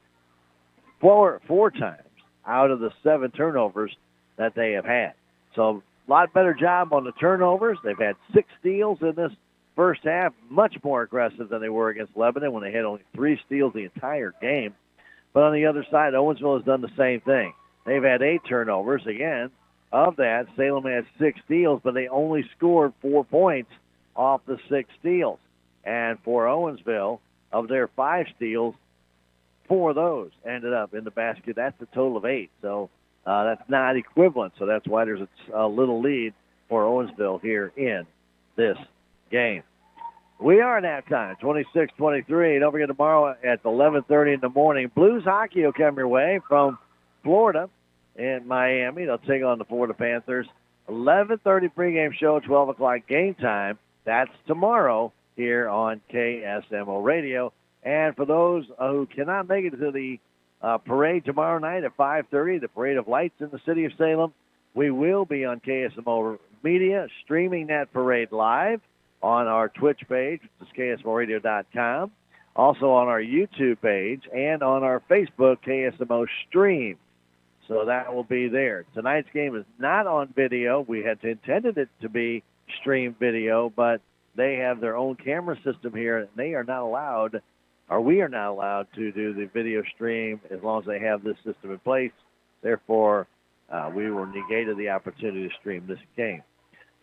4 times out of the 7 turnovers that they have had. So a lot better job on the turnovers. They've had 6 steals in this first half, much more aggressive than they were against Lebanon when they had only 3 steals the entire game. But on the other side, Owensville has done the same thing. They've had 8 turnovers. Again, of that, Salem had 6 steals, but they only scored 4 points off the 6 steals. And for Owensville, of their 5 steals, 4 of those ended up in the basket. That's a total of 8. So that's not equivalent. So that's why there's a little lead for Owensville here in this game. We are at halftime, 26-23. Don't forget tomorrow at 11:30 in the morning, Blues hockey will come your way from Florida in Miami. They'll take on the Florida Panthers. 11:30 pregame show, 12 o'clock game time. That's tomorrow here on KSMO Radio. And for those who cannot make it to the parade tomorrow night at 5:30, the Parade of Lights in the city of Salem, we will be on KSMO Media streaming that parade live on our Twitch page, which is KSMORadio.com, also on our YouTube page, and on our Facebook KSMO stream. So that will be there. Tonight's game is not on video. We had intended it to be streamed video, but they have their own camera system here, and they are not allowed, or we are not allowed to do the video stream as long as they have this system in place. Therefore, we were negated the opportunity to stream this game.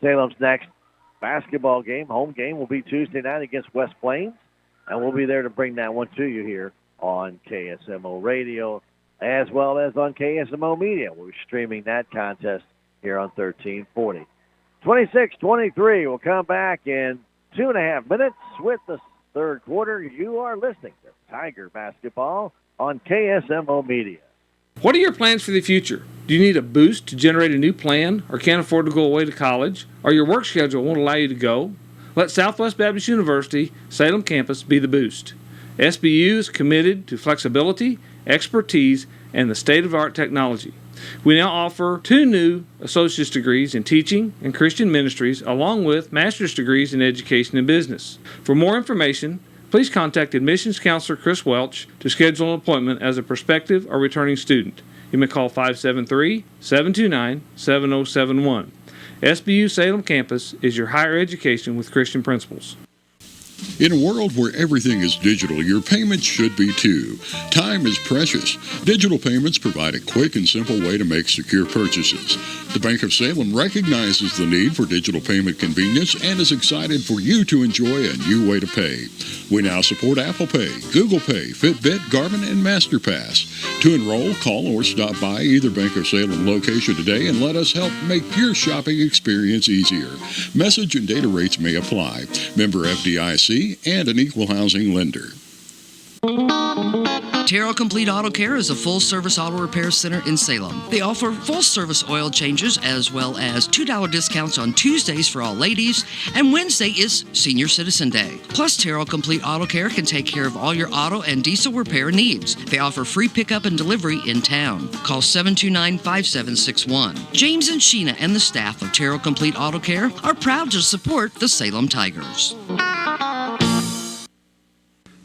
Salem's next basketball game, home game, will be Tuesday night against West Plains, and we'll be there to bring that one to you here on KSMO Radio as well as on KSMO Media. We'll be streaming that contest here on 1340. 26-23. We'll come back in 2.5 minutes with the third quarter. You are listening to Tiger Basketball on KSMO Media. What are your plans for the future? Do you need a boost to generate a new plan or can't afford to go away to college? Or your work schedule won't allow you to go? Let Southwest Baptist University Salem campus be the boost. SBU is committed to flexibility, expertise, and the state-of-the-art technology. We now offer 2 new associate's degrees in teaching and Christian ministries, along with master's degrees in education and business. For more information, please contact Admissions Counselor Chris Welch to schedule an appointment as a prospective or returning student. You may call 573-729-7071. SBU Salem Campus is your higher education with Christian principles. In a world where everything is digital, your payments should be too. Time is precious. Digital payments provide a quick and simple way to make secure purchases. The Bank of Salem recognizes the need for digital payment convenience and is excited for you to enjoy a new way to pay. We now support Apple Pay, Google Pay, Fitbit, Garmin, and MasterPass. To enroll, call, or stop by either Bank of Salem location today and let us help make your shopping experience easier. Message and data rates may apply. Member FDIC and an equal housing lender. Terrell Complete Auto Care is a full-service auto repair center in Salem. They offer full-service oil changes as well as $2 discounts on Tuesdays for all ladies, and Wednesday is Senior Citizen Day. Plus, Terrell Complete Auto Care can take care of all your auto and diesel repair needs. They offer free pickup and delivery in town. Call 729-5761. James and Sheena and the staff of Terrell Complete Auto Care are proud to support the Salem Tigers.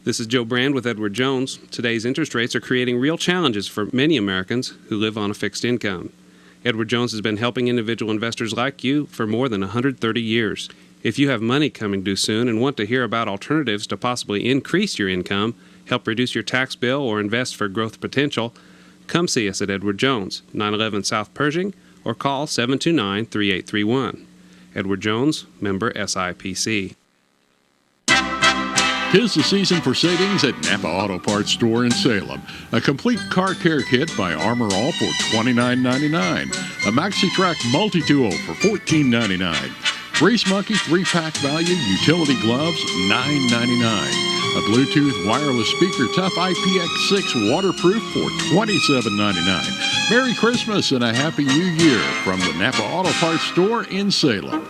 This is Joe Brand with Edward Jones. Today's interest rates are creating real challenges for many Americans who live on a fixed income. Edward Jones has been helping individual investors like you for more than 130 years. If you have money coming due soon and want to hear about alternatives to possibly increase your income, help reduce your tax bill, or invest for growth potential, come see us at Edward Jones, 911 South Pershing, or call 729-3831. Edward Jones, member SIPC. 'Tis the season for savings at Napa Auto Parts Store in Salem. A complete car care kit by Armor All for $29.99. A MaxiTrack multi-tool for $14.99. Race Monkey 3-pack value utility gloves $9.99. A Bluetooth wireless speaker, tough IPX6 waterproof for $27.99. Merry Christmas and a Happy New Year from the Napa Auto Parts store in Salem.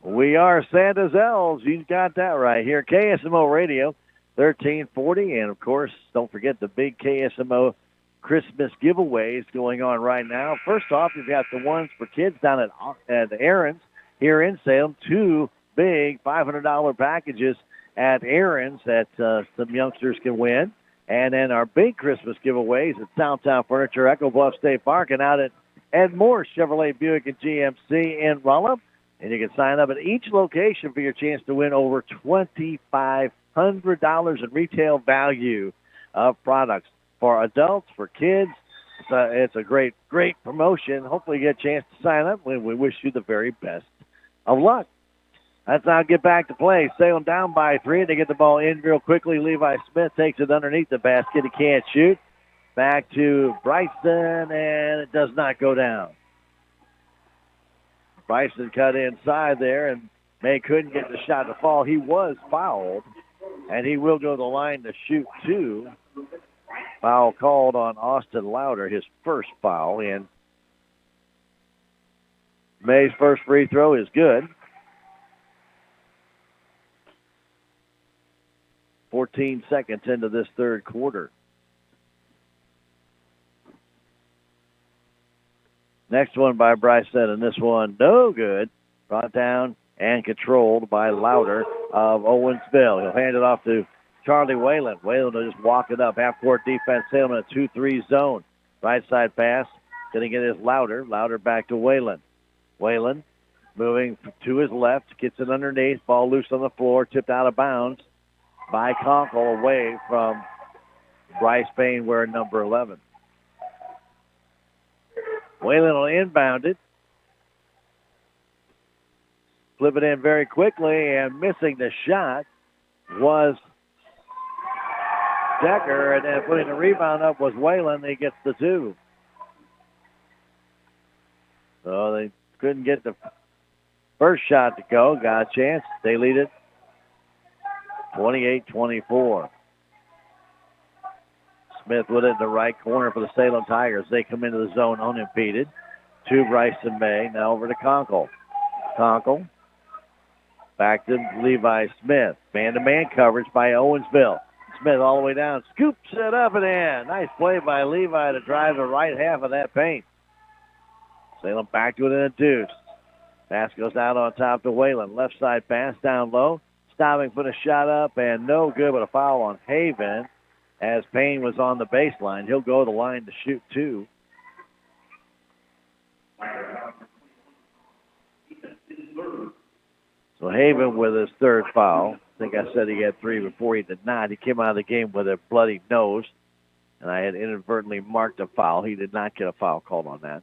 We are Santa's elves. You got that right here. KSMO Radio, 1340. And, of course, don't forget the big KSMO Christmas giveaways going on right now. First off, you've got the ones for kids down at Aaron's here in Salem. 2 big $500 packages at Aaron's that some youngsters can win. And then our big Christmas giveaways at Downtown Furniture, Echo Bluff State Park, and out at Ed Moore Chevrolet Buick and GMC in Rolla. And you can sign up at each location for your chance to win over $2,500 in retail value of products for adults, for kids. It's a great, great promotion. Hopefully you get a chance to sign up. We wish you the very best of luck. Let's now get back to play. Salem down by 3. They get the ball in real quickly. Levi Smith takes it underneath the basket. He can't shoot. Back to Bryson, and it does not go down. Bryson cut inside there, and May couldn't get the shot to fall. He was fouled, and he will go to the line to shoot 2. Foul called on Austin Louder, his first foul. And May's first free throw is good. 14 seconds into this third quarter. Next one by Bryson, and this one no good. Brought down and controlled by Louder of Owensville. He'll hand it off to Charlie Whalen. Whalen will just walk it up. Half-court defense, Salem in a 2-3 zone. Right side pass. Going to get his Louder. Louder back to Whalen. Whalen moving to his left. Gets it underneath. Ball loose on the floor. Tipped out of bounds by Conkle away from Bryce Payne wearing number 11. Whalen will inbound it. Flip it in very quickly, and missing the shot was Decker, and then putting the rebound up was Whalen. He gets the 2. So they couldn't get the first shot to go. Got a chance. They lead it 28-24. Smith with it in the right corner for the Salem Tigers. They come into the zone unimpeded. To Bryson May. Now over to Conkle. Conkle. Back to Levi Smith. Man-to-man coverage by Owensville. Smith all the way down. Scoops it up and in. Nice play by Levi to drive the right half of that paint. Salem back to it in a deuce. Pass goes out on top to Whalen. Left side pass down low. Stopping, put a shot up, and no good, but a foul on Haven as Payne was on the baseline. He'll go to the line to shoot 2. So Haven with his third foul. I think I said he had 3 before. He did not. He came out of the game with a bloody nose, and I had inadvertently marked a foul. He did not get a foul called on that.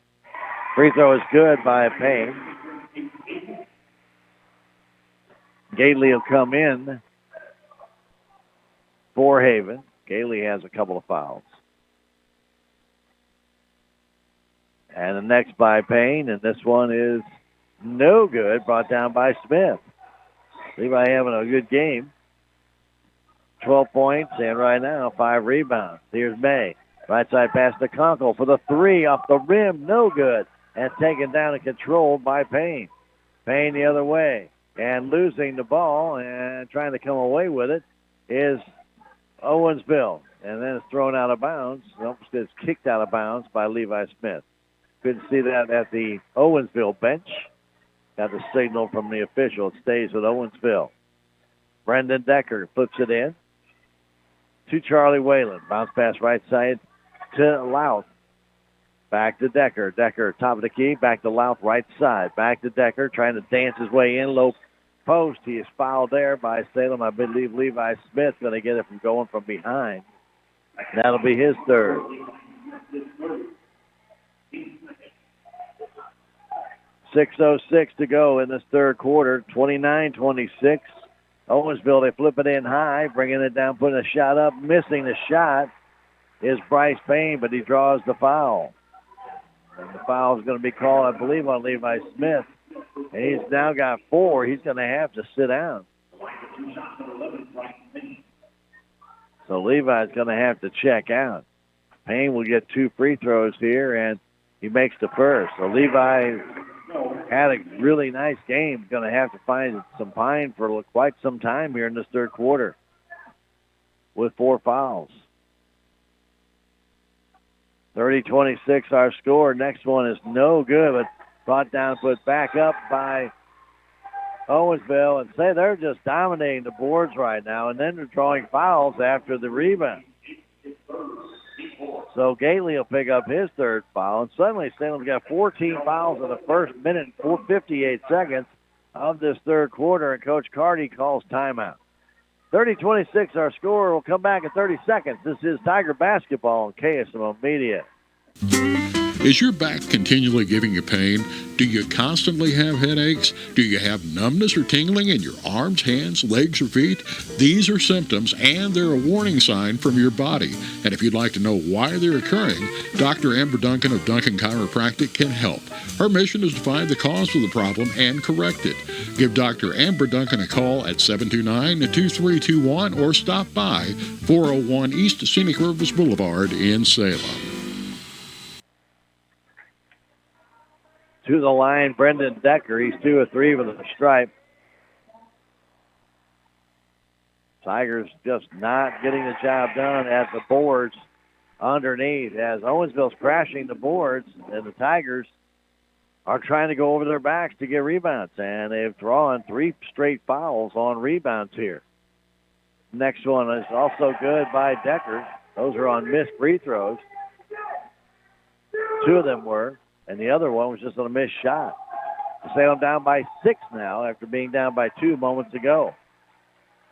Free throw is good by Payne. Gately will come in for Haven. Gately has a couple of fouls. And the next by Payne, and this one is no good, brought down by Smith. Levi having a good game. 12 points, and right now 5 rebounds. Here's May. Right side pass to Conkle for the 3 off the rim, no good. And taken down and controlled by Payne. Payne the other way. And losing the ball and trying to come away with it is Owensville. And then it's thrown out of bounds. It's kicked out of bounds by Levi Smith. Couldn't see that at the Owensville bench. Got the signal from the official. It stays with Owensville. Brendan Decker flips it in to Charlie Whalen. Bounce pass right side to Louth. Back to Decker. Decker, top of the key. Back to Louth, right side. Back to Decker, trying to dance his way in. Low post. He is fouled there by Salem. I believe Levi Smith going to get it from going from behind. That'll be his third. .6:06 to go in this third quarter. 29-26. Owensville, they flip it in high, bringing it down, putting a shot up. Missing the shot is Bryce Payne, but he draws the foul. And the foul is going to be called, I believe, on Levi Smith. And he's now got 4. He's going to have to sit down. So Levi's going to have to check out. Payne will get 2 free throws here, and he makes the first. So Levi had a really nice game. Going to have to find some pine for quite some time here in this third quarter with 4 fouls. 30-26 our score. Next one is no good, but brought down, put back up by Owensville, and say they're just dominating the boards right now, and then they're drawing fouls after the rebound. So Gately will pick up his 3rd foul, and suddenly Salem's got 14 fouls in the first minute and 58 seconds of this third quarter, and Coach Carty calls timeout. 30-26 our score. We'll come back in 30 seconds. This is Tiger Basketball on KSMO Media. Is your back continually giving you pain? Do you constantly have headaches? Do you have numbness or tingling in your arms, hands, legs, or feet? These are symptoms, and they're a warning sign from your body. And if you'd like to know why they're occurring, Dr. Amber Duncan of Duncan Chiropractic can help. Her mission is to find the cause of the problem and correct it. Give Dr. Amber Duncan a call at 729-2321 or stop by 401 East Scenic Rivers Boulevard in Salem. To the line, Brendan Decker. He's 2 of 3 with a stripe. Tigers just not getting the job done at the boards underneath, as Owensville's crashing the boards, and the Tigers are trying to go over their backs to get rebounds, and they've drawn 3 straight fouls on rebounds here. Next one is also good by Decker. Those are on missed free throws. 2 of them were. And the other one was just on a missed shot. Salem down by 6 now after being down by 2 moments ago.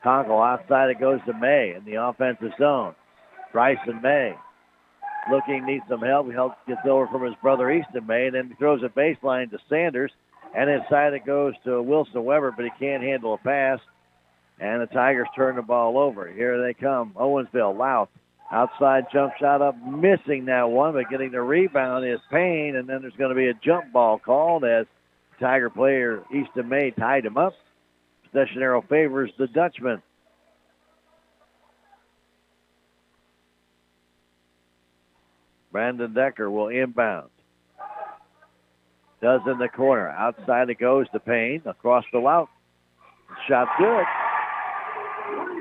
Conkle outside, it goes to May in the offensive zone. Bryson May looking, needs some help. He gets over from his brother Easton May, and then he throws a baseline to Sanders. And inside it goes to Wilson Weber, but he can't handle a pass. And the Tigers turn the ball over. Here they come. Owensville, Louth. Outside jump shot up, missing that one, but getting the rebound is Payne, and then there's going to be a jump ball called as Tiger player Easton May tied him up. Possession arrow favors the Dutchman. Brandon Decker will inbound. Does in the corner. Outside it goes to Payne, across the Louth. Shot good.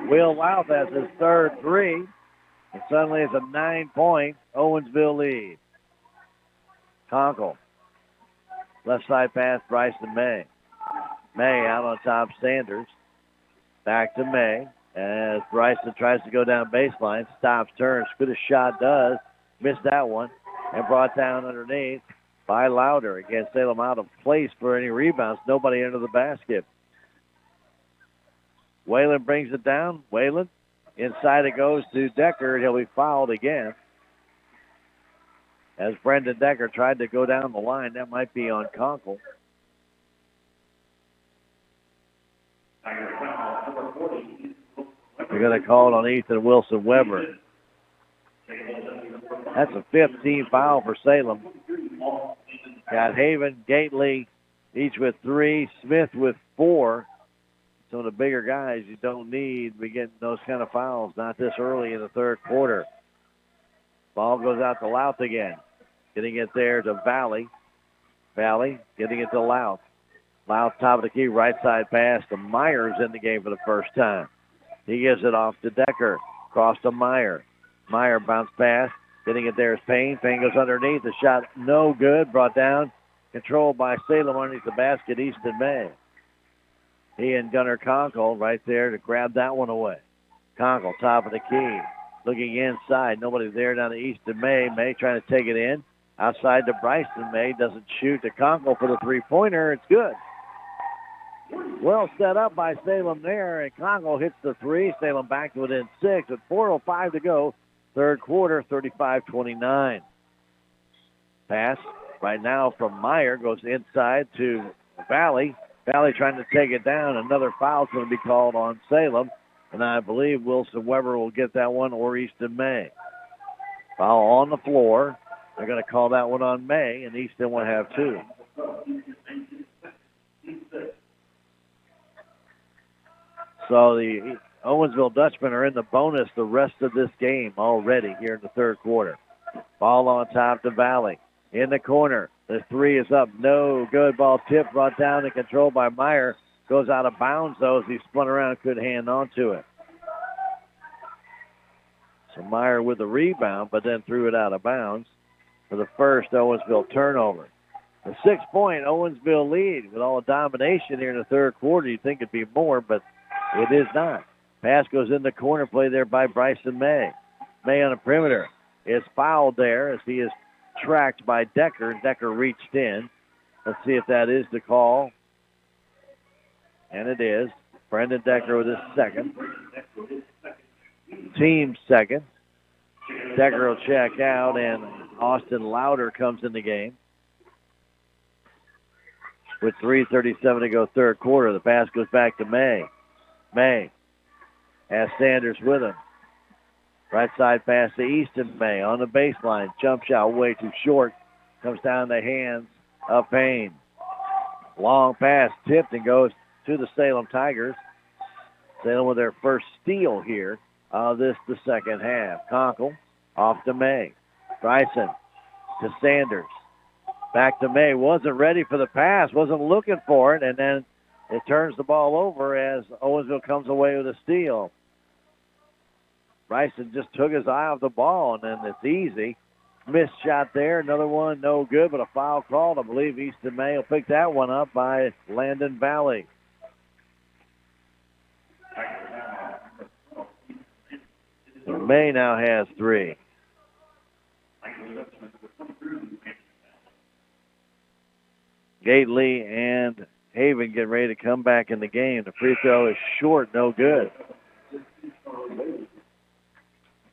Will Louth has his 3rd 3. And suddenly it's a 9-point Owensville lead. Conkle. Left side pass, Bryson May. May out on top, Sanders. Back to May as Bryson tries to go down baseline. Stops, turns, good a shot, does. Missed that one. And brought down underneath by Louder. Again, Salem out of place for any rebounds. Nobody under the basket. Whalen brings it down. Whalen. Inside it goes to Decker. He'll be fouled again. As Brendan Decker tried to go down the line, that might be on Conkle. They're going to call it on Ethan Wilson Weber. That's a 15 foul for Salem. Got Haven, Gately, each with 3. Smith with 4. Some of the bigger guys you don't need to be getting those kind of fouls, not this early in the third quarter. Ball goes out to Louth again. Getting it there to Valley. Valley getting it to Louth. Louth top of the key, right side pass to Myers in the game for the first time. He gives it off to Decker. Cross to Meyer. Meyer bounce pass. Getting it there is Payne. Payne goes underneath. The shot no good. Brought down. Controlled by Salem underneath the basket, Easton May. He and Gunnar Conkle right there to grab that one away. Conkle, top of the key. Looking inside. Nobody there down to Easton May. May trying to take it in. Outside to Bryson May. Doesn't shoot to Conkle for the three-pointer. It's good. Well set up by Salem there. And Conkle hits the 3. Salem back to within 6 with 4:05 to go. Third quarter, 35-29. Pass right now from Meyer. Goes inside to Valley. Valley trying to take it down. Another foul's going to be called on Salem. And I believe Wilson Weber will get that one, or Easton May. Foul on the floor. They're going to call that one on May, and Easton will have 2. So the Owensville Dutchmen are in the bonus the rest of this game already here in the third quarter. Ball on top to Valley. In the corner. The three is up. No good. Ball tipped, brought down and controlled by Meyer. Goes out of bounds, though, as he spun around and couldn't hang on to it. So Meyer with the rebound, but then threw it out of bounds for the first Owensville turnover. A 6-point Owensville lead with all the domination here in the third quarter. You'd think it'd be more, but it is not. Pass goes in the corner, play there by Bryson May. May on the perimeter is fouled there as he is tracked by Decker. Decker reached in. Let's see if that is the call. And it is. Brendan Decker with his second. Team second. Decker will check out, and Austin Louder comes in the game. With 3:37 to go third quarter, the pass goes back to May. May has Sanders with him. Right side pass to Easton May on the baseline. Jump shot way too short. Comes down the hands of Payne. Long pass tipped and goes to the Salem Tigers. Salem with their first steal here. The second half. Conkle off to May. Bryson to Sanders. Back to May. Wasn't ready for the pass. Wasn't looking for it. And then it turns the ball over as Owensville comes away with a steal. Bryson just took his eye off the ball, and then it's easy. Missed shot there. Another one, no good, but a foul called. I believe Easton May will pick that one up by Landon Valley. So May now has 3. Gately and Haven getting ready to come back in the game. The free throw is short, no good.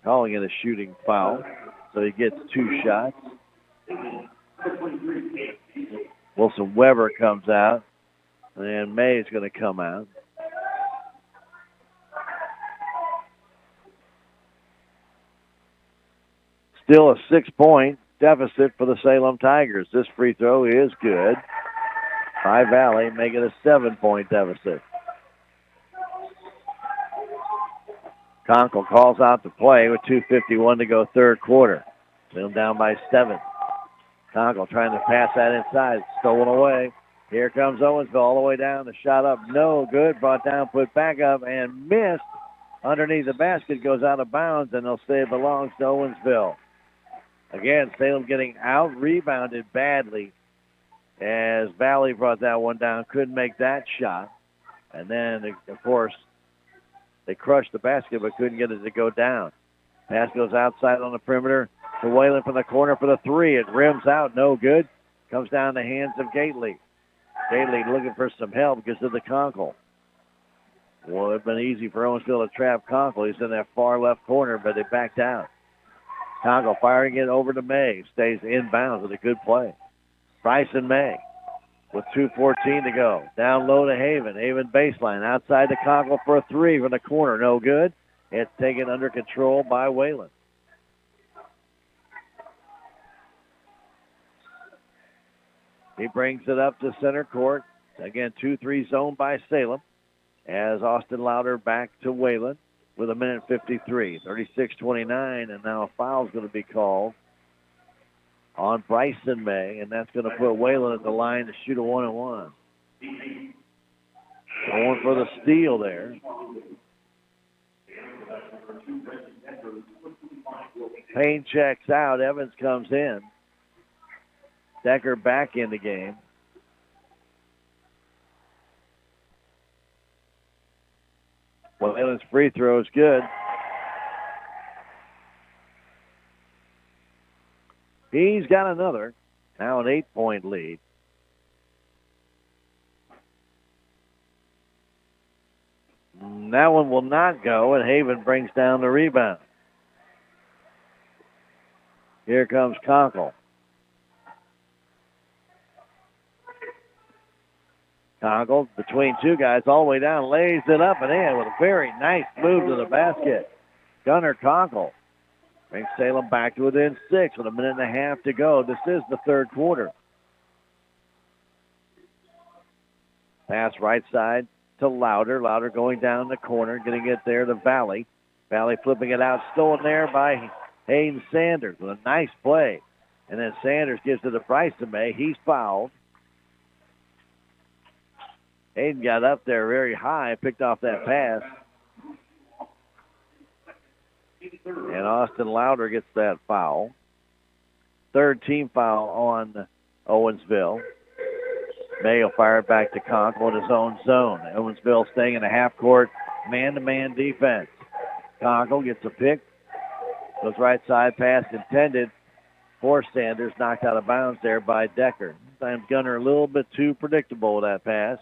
Calling it a shooting foul, so he gets 2 shots. Wilson Weber comes out, and May is going to come out. Still a 6-point deficit for the Salem Tigers. This free throw is good. High Valley make it a 7-point deficit. Conkle calls out the play with 2:51 to go third quarter. Salem down by 7. Conkle trying to pass that inside. Stolen away. Here comes Owensville all the way down. The shot up, no good. Brought down, put back up, and missed. Underneath the basket, goes out of bounds, and they'll say it belongs to Owensville. Again, Salem getting out-rebounded badly as Valley brought that one down. Couldn't make that shot. And then, of course, they crushed the basket but couldn't get it to go down. Pass goes outside on the perimeter to Whalen from the corner for the 3. It rims out, no good. Comes down the hands of Gately. Gately looking for some help because of the Conkle. Well, it's been easy for Owensville to trap Conkle. He's in that far left corner, but they backed out. Conkle firing it over to May. Stays inbounds with a good play. Bryson May with 2:14 to go. Down low to Haven. Haven baseline. Outside to Conkle for a 3 from the corner. No good. It's taken under control by Whalen. He brings it up to center court. Again, 2-3 zone by Salem. As Austin Louder back to Whalen with 1:53. 36-29, and now a foul's going to be called on Bryson May, and that's going to put Whalen at the line to shoot a 1-and-1. Going for the steal there. Payne checks out. Evans comes in. Decker back in the game. Whalen's free throw is good. He's got another. Now an 8-point lead. That one will not go, and Haven brings down the rebound. Here comes Conkle. Conkle between 2 guys all the way down, lays it up and in with a very nice move to the basket. Gunnar Conkle brings Salem back to within 6 with 1.5 minutes to go. This is the third quarter. Pass right side to Louder. Louder going down the corner, getting it there to Valley. Valley flipping it out, stolen there by Hayden Sanders with a nice play. And then Sanders gives it to Bryson May. He's fouled. Hayden got up there very high and picked off that pass. And Austin Louder gets that foul. Third team foul on Owensville. May will fire it back to Conkle in his own zone. Owensville staying in a half-court man-to-man defense. Conkle gets a pick. Goes right side pass intended for Sanders. Knocked out of bounds there by Decker. Sometimes Gunner a little bit too predictable with that pass.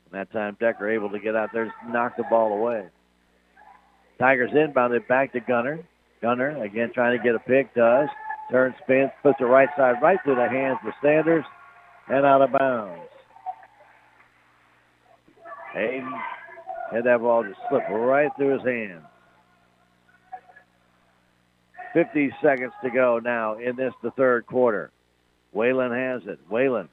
And that time Decker able to get out there and knock the ball away. Tigers inbounded back to Gunner. Gunner again trying to get a pick. Does. Turns, spins, puts it right side right through the hands of Sanders and out of bounds. Hayden had that ball just slip right through his hands. 50 seconds to go now in the third quarter. Whalen has it. Whalen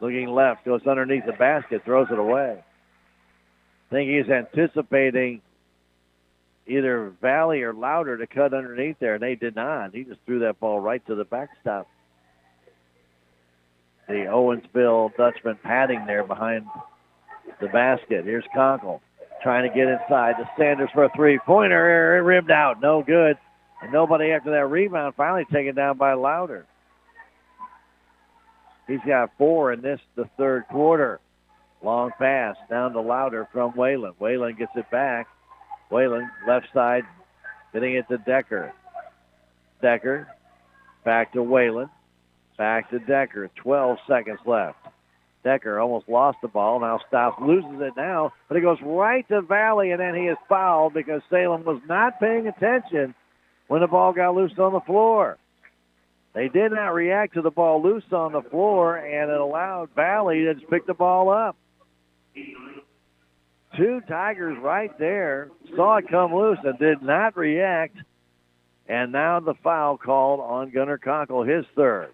looking left, goes underneath the basket, throws it away. I think he's anticipating either Valley or Louder to cut underneath there, and they did not. He just threw that ball right to the backstop. The Owensville Dutchman padding there behind the basket. Here's Conkle trying to get inside to Sanders for a three-pointer. It rimmed out. No good. And nobody after that rebound, finally taken down by Louder. He's got 4 in the third quarter. Long pass down to Louder from Whalen. Whalen gets it back. Whalen, left side, getting it to Decker. Decker, back to Whalen. Back to Decker. 12 seconds left. Decker almost lost the ball. Now stops, loses it now, but it goes right to Valley, and then he is fouled because Salem was not paying attention when the ball got loose on the floor. They did not react to the ball loose on the floor, and it allowed Valley to just pick the ball up. 2 Tigers right there saw it come loose and did not react. And now the foul called on Gunnar Conkle, his third.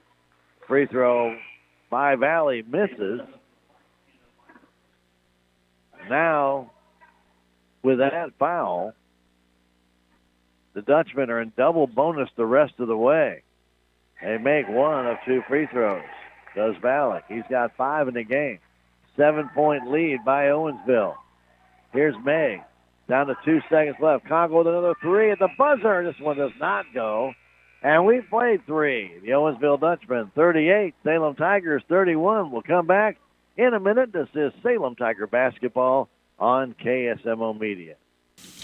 Free throw by Valley misses. Now, with that foul, the Dutchmen are in double bonus the rest of the way. They make 1 of 2 free throws. Does Valley. He's got 5 in the game. 7-point lead by Owensville. Here's May. Down to 2 seconds left. Congo with another 3 at the buzzer. This one does not go. And we played 3. The Owensville Dutchman 38. Salem Tigers 31. We'll come back in a minute. This is Salem Tiger basketball on KSMO Media.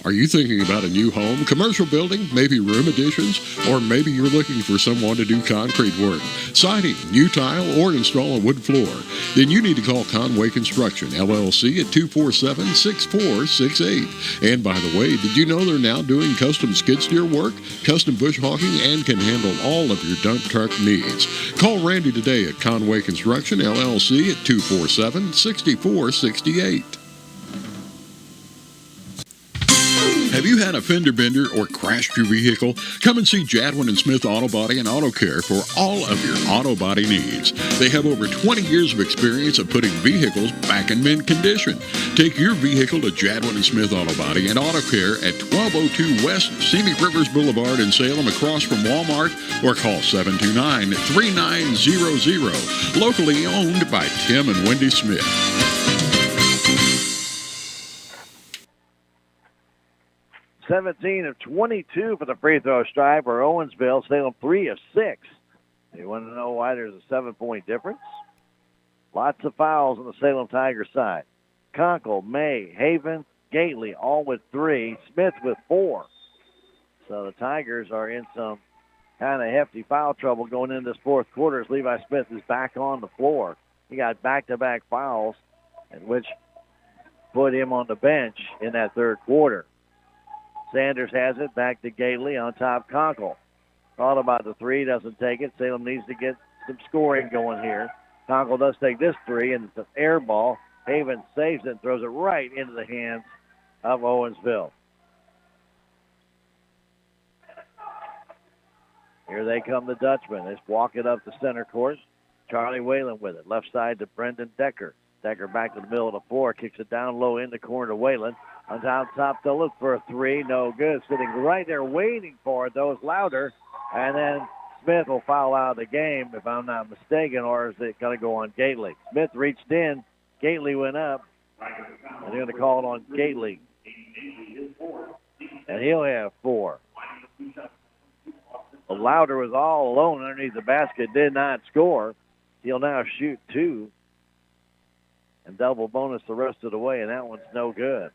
Are you thinking about a new home, commercial building, maybe room additions, or maybe you're looking for someone to do concrete work, siding, new tile, or install a wood floor? Then you need to call Conway Construction, LLC at 247-6468. And by the way, did you know they're now doing custom skid steer work, custom bush hauling, and can handle all of your dump truck needs? Call Randy today at Conway Construction, LLC at 247-6468. Have you had a fender bender or crashed your vehicle? Come and see Jadwin and Smith Auto Body and Auto Care for all of your auto body needs. They have over 20 years of experience of putting vehicles back in mint condition. Take your vehicle to Jadwin and Smith Auto Body and Auto Care at 1202 West Scenic Rivers Boulevard in Salem across from Walmart, or call 729-3900. Locally owned by Tim and Wendy Smith. 17 of 22 for the free throw strive for Owensville. Salem 3 of 6. You want to know why there's a 7-point difference? Lots of fouls on the Salem Tiger side. Conkle, May, Haven, Gately all with 3. Smith with 4. So the Tigers are in some kind of hefty foul trouble going into this fourth quarter as Levi Smith is back on the floor. He got back-to-back fouls, which put him on the bench in that third quarter. Sanders has it back to Gately on top. Conkle thought about the 3, doesn't take it. Salem needs to get some scoring going here. Conkle does take this 3, and it's an air ball. Haven saves it and throws it right into the hands of Owensville. Here they come, the Dutchmen. They just walk it up the center court. Charlie Whalen with it. Left side to Brendan Decker. Decker back to the middle of the floor. Kicks it down low in the corner to Whalen. On top, they'll look for a three. No good. Sitting right there waiting for it, though, is Louder. And then Smith will foul out of the game, if I'm not mistaken, or is it going to go on Gately? Smith reached in. Gately went up. And they're going to call it on Gately. And he'll have 4. Well, Louder was all alone underneath the basket, did not score. He'll now shoot 2 and double bonus the rest of the way, and that one's no good.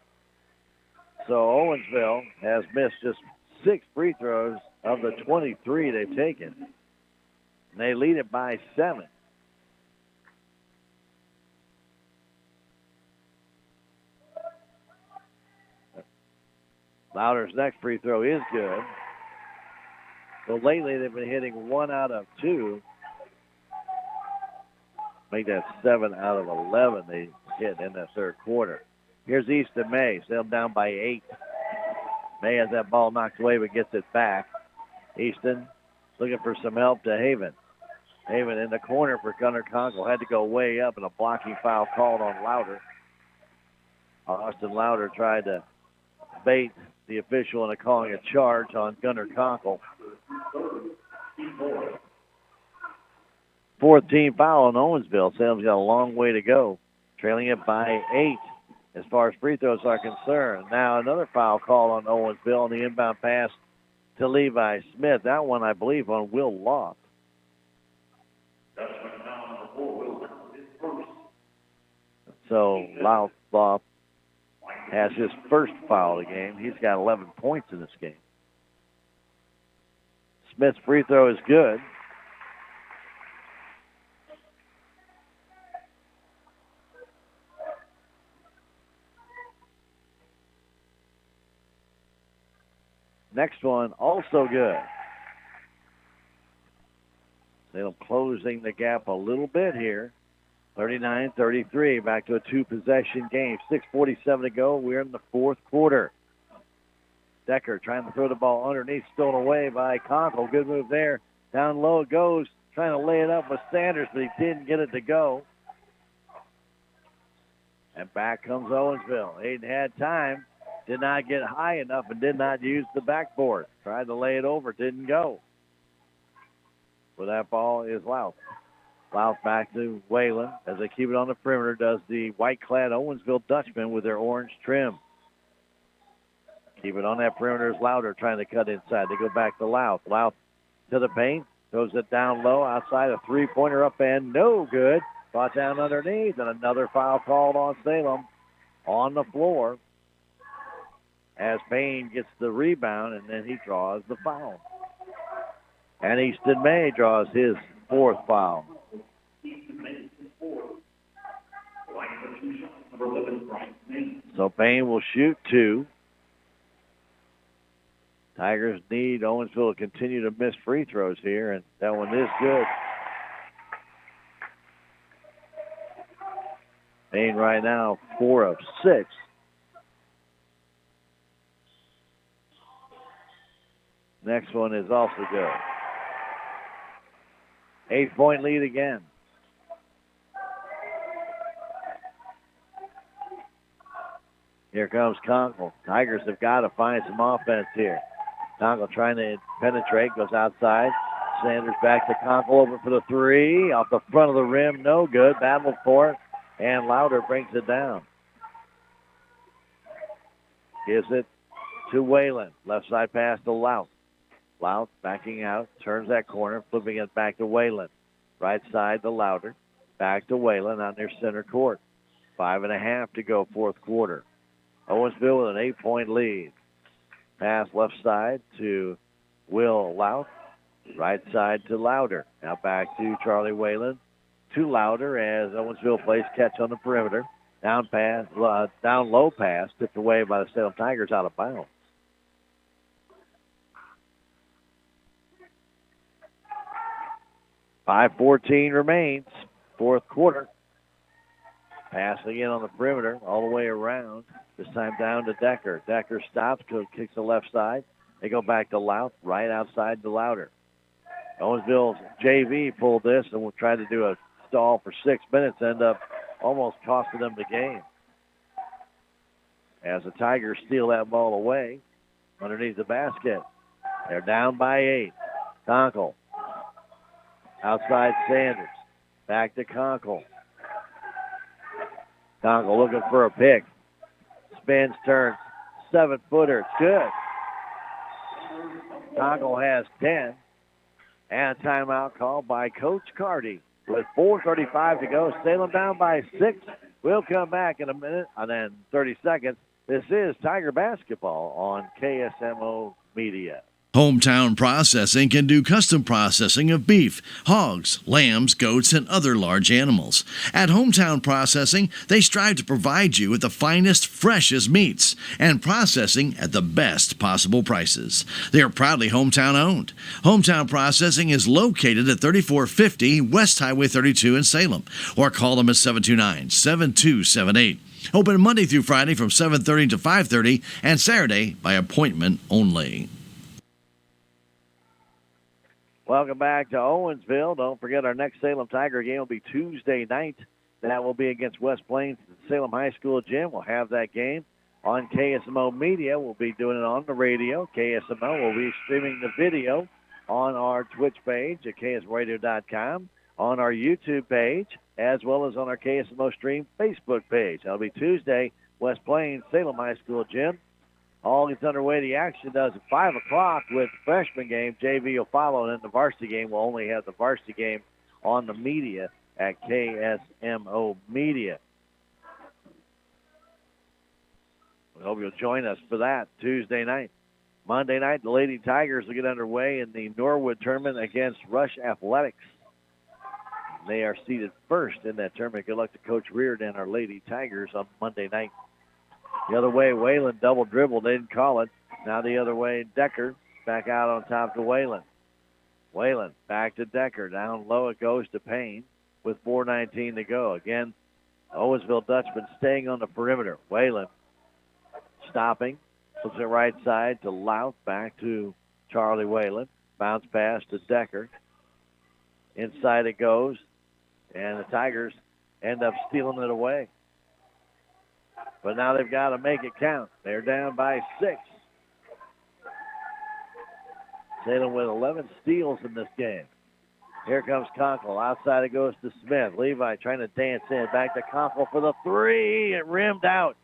So Owensville has missed just 6 free throws of the 23 they've taken. And they lead it by 7. Louder's next free throw is good. So lately they've been hitting 1 out of 2. Make that 7 out of 11 they hit in the third quarter. Here's Easton May. Still down by 8. May has that ball knocked away but gets it back. Easton looking for some help to Haven. Haven in the corner for Gunnar Conkle. Had to go way up and a blocking foul called on Louder. Austin Louder tried to bait the official into calling a charge on Gunnar Conkle. 4th team foul on Owensville. Salem's got a long way to go. Trailing it by 8 as far as free throws are concerned. Now another foul call on Owensville on the inbound pass to Levi Smith. That one, I believe, on Will Loft. So Loft has his first foul of the game. He's got 11 points in this game. Smith's free throw is good. Next one, also good. Salem closing the gap a little bit here. 39-33, back to a 2-possession game. 6:47 to go. We're in the 4th quarter. Decker trying to throw the ball underneath, stolen away by Conkle. Good move there. Down low it goes, trying to lay it up with Sanders, but he didn't get it to go. And back comes Owensville. Hayden had time. Did not get high enough and did not use the backboard. Tried to lay it over, didn't go. Well, that ball is Louth. Louth back to Whalen as they keep it on the perimeter. Does the white-clad Owensville Dutchman with their orange trim. Keep it on that perimeter is Louder trying to cut inside. They go back to Louth. Louth to the paint. Throws it down low outside a three-pointer up and no good. Brought down underneath and another foul called on Salem on the floor. As Payne gets the rebound, and then he draws the foul. And Easton May draws his 4th foul. So Payne will shoot 2. Tigers need Owensville to continue to miss free throws here, and that one is good. Payne right now 4 of 6. Next one is also good. 8-point lead again. Here comes Conkle. Tigers have got to find some offense here. Conkle trying to penetrate, goes outside. Sanders back to Conkle, over for the 3. Off the front of the rim, no good. Battle for it, and Louder brings it down. Gives it to Whalen. Left side pass to Louth. Louth backing out, turns that corner, flipping it back to Whalen. Right side to Louder. Back to Whalen on their center court. 5.5 to go, 4th quarter. Owensville with an 8-point lead. Pass left side to Will Louth. Right side to Louder. Now back to Charlie Whalen. To Louder as Owensville plays catch on the perimeter. Down low pass, tipped away by the Salem Tigers out of bounds. .5:14 remains, 4th quarter. Pass again on the perimeter, all the way around. This time down to Decker. Decker stops, kicks the left side. They go back to Louth, right outside to Louder. Owensville's JV pulled this and will try to do a stall for 6 minutes, end up almost costing them the game. As the Tigers steal that ball away underneath the basket. They're down by 8. Conkle. Outside Sanders. Back to Conkle. Conkle looking for a pick. Spins, turns. 7-footer. It's good. Conkle has 10. And a timeout called by Coach Carty. With 4:35 to go, Salem down by 6. We'll come back in a minute and then 30 seconds. This is Tiger Basketball on KSMO Media. Hometown Processing can do custom processing of beef, hogs, lambs, goats, and other large animals. At Hometown Processing, they strive to provide you with the finest, freshest meats and processing at the best possible prices. They are proudly hometown owned. Hometown Processing is located at 3450 West Highway 32 in Salem, or call them at 729-7278. Open Monday through Friday from 7:30 to 5:30 and Saturday by appointment only. Welcome back to Owensville. Don't forget our next Salem Tiger game will be Tuesday night. That will be against West Plains at the Salem High School gym. We'll have that game on KSMO Media. We'll be doing it on the radio. KSMO will be streaming the video on our Twitch page at ksradio.com, on our YouTube page, as well as on our KSMO Stream Facebook page. That'll be Tuesday, West Plains, Salem High School gym. All gets underway. The action does at 5 o'clock with the freshman game. JV will follow, and then the varsity game will only have the varsity game on the media at KSMO Media. We hope you'll join us for that Tuesday night. Monday night, the Lady Tigers will get underway in the Norwood tournament against Rush Athletics. They are seated first in that tournament. Good luck to Coach Reardon and our Lady Tigers on Monday night. The other way, Whalen double dribble. They didn't call it. Now the other way, Decker back out on top to Whalen. Whalen back to Decker. Down low it goes to Payne with 4:19 to go. Again, Owensville Dutchman staying on the perimeter. Whalen stopping. Looks at right side to Louth. Back to Charlie Whalen. Bounce pass to Decker. Inside it goes. And the Tigers end up stealing it away. But now they've got to make it count. They're down by 6. Salem with 11 steals in this game. Here comes Conkle. Outside it goes to Smith. Levi trying to dance in. Back to Conkle for the 3. It rimmed out.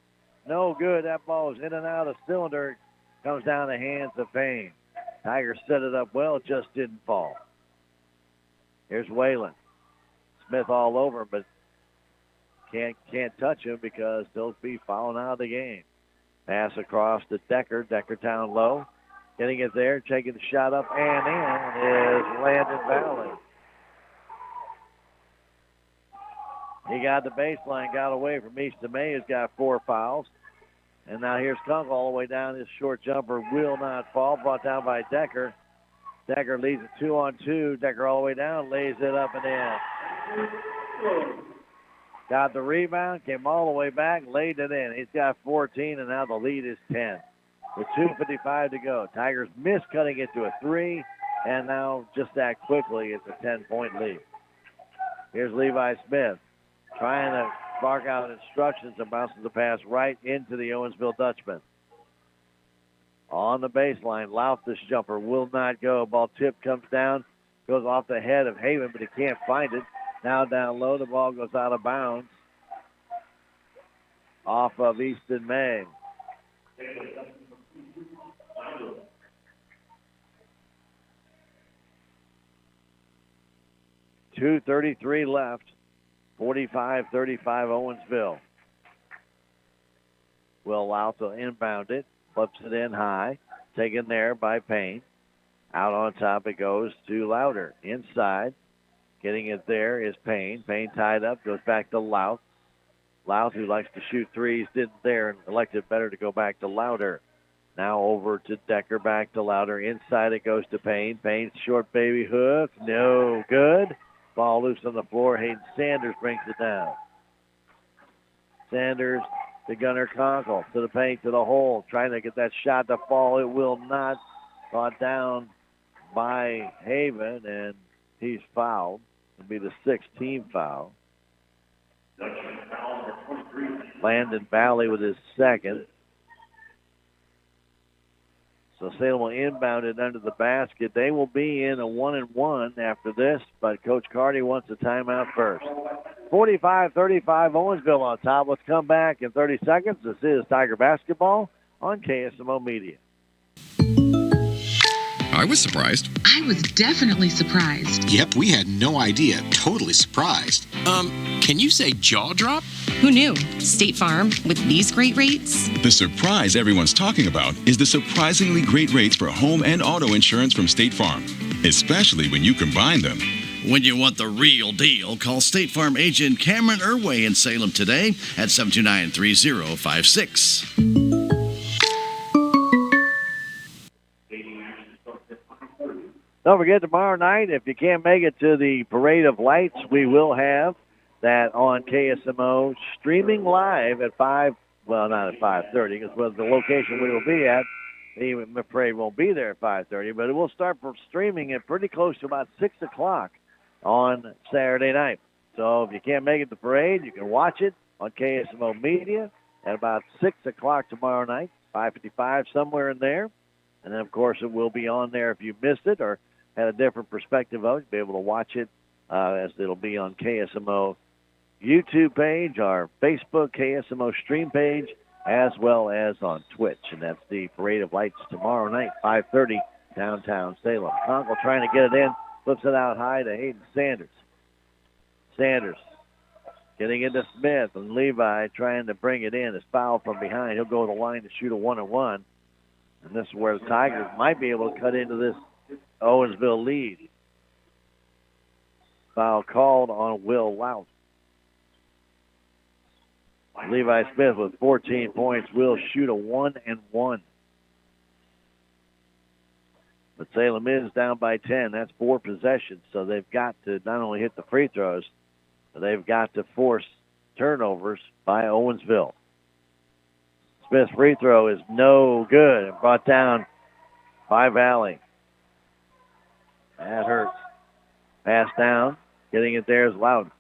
No good. That ball is in and out of cylinder. Comes down the hands of Payne. Tigers set it up well. It just didn't fall. Here's Whalen. Smith all over, but can't touch him because they'll be fouling out of the game. Pass across to Decker. Decker down low. Getting it there, taking the shot up and in is Landon Valley. He got the baseline, got away from Easton May, who's got 4 fouls. And now here's Kunk all the way down. His short jumper will not fall. Brought down by Decker. Decker leads it 2-on-2. Decker all the way down, lays it up and in. Got the rebound, came all the way back, laid it in. He's got 14, and now the lead is 10. With 2:55 to go. Tigers missed cutting it to a 3, and now just that quickly, it's a 10-point lead. Here's Levi Smith trying to bark out instructions and bounces the pass right into the Owensville Dutchman. On the baseline, Louth, this jumper will not go. Ball tip comes down, goes off the head of Haven, but he can't find it. Now down low, the ball goes out of bounds off of Easton May. .233 left. 45-35 Owensville. Will Louth will inbound it. Flips it in high. Taken there by Payne. Out on top it goes to Louder. Inside. Getting it there is Payne. Payne tied up. Goes back to Louth. Louth, who likes to shoot threes, didn't there and elected better to go back to Louder. Now over to Decker. Back to Louder. Inside it goes to Payne. Payne's short baby hook. No good. Ball loose on the floor. Hayden Sanders brings it down. Sanders to Gunnar Conkle. To the paint, to the hole. Trying to get that shot to fall. It will not. Brought down by Haven, and he's fouled. It'll be the 6th team foul. Landon Valley with his 2nd. So Salem will inbound it under the basket. They will be in a 1-and-1 after this, but Coach Carty wants a timeout first. 45-35, Owensville on top. Let's come back in 30 seconds. This is Tiger Basketball on KSMO Media. I was surprised. I was definitely surprised. Yep, we had no idea. Totally surprised. Can you say jaw drop? Who knew? State Farm, with these great rates? The surprise everyone's talking about is the surprisingly great rates for home and auto insurance from State Farm, especially when you combine them. When you want the real deal, call State Farm agent Cameron Irway in Salem today at 729-3056. Don't forget, tomorrow night, if you can't make it to the Parade of Lights, we will have that on KSMO streaming live at 5, well, not at 5:30, because the location we will be at, the parade won't be there at 5:30, but it will start for streaming at pretty close to about 6 o'clock on Saturday night. So if you can't make it to the parade, you can watch it on KSMO Media at about 6 o'clock tomorrow night, 5:55, somewhere in there. And then, of course, it will be on there if you missed it or had a different perspective of it. You'll be able to watch it as it'll be on KSMO YouTube page, our Facebook KSMO stream page, as well as on Twitch. And that's the Parade of Lights tomorrow night, 5:30, downtown Salem. Conkle trying to get it in, flips it out high to Hayden Sanders. Sanders getting into Smith, and Levi trying to bring it in. Is fouled from behind. He'll go to the line to shoot a 1-and-1. And this is where the Tigers might be able to cut into this Owensville lead. Foul called on Will Lout. Levi Smith with 14 points will shoot a 1-and-1. But Salem is down by 10. That's 4 possessions. So they've got to not only hit the free throws, but they've got to force turnovers by Owensville. Smith's free throw is no good and brought down by Valley. That hurts. Pass down. Getting it there is Loud.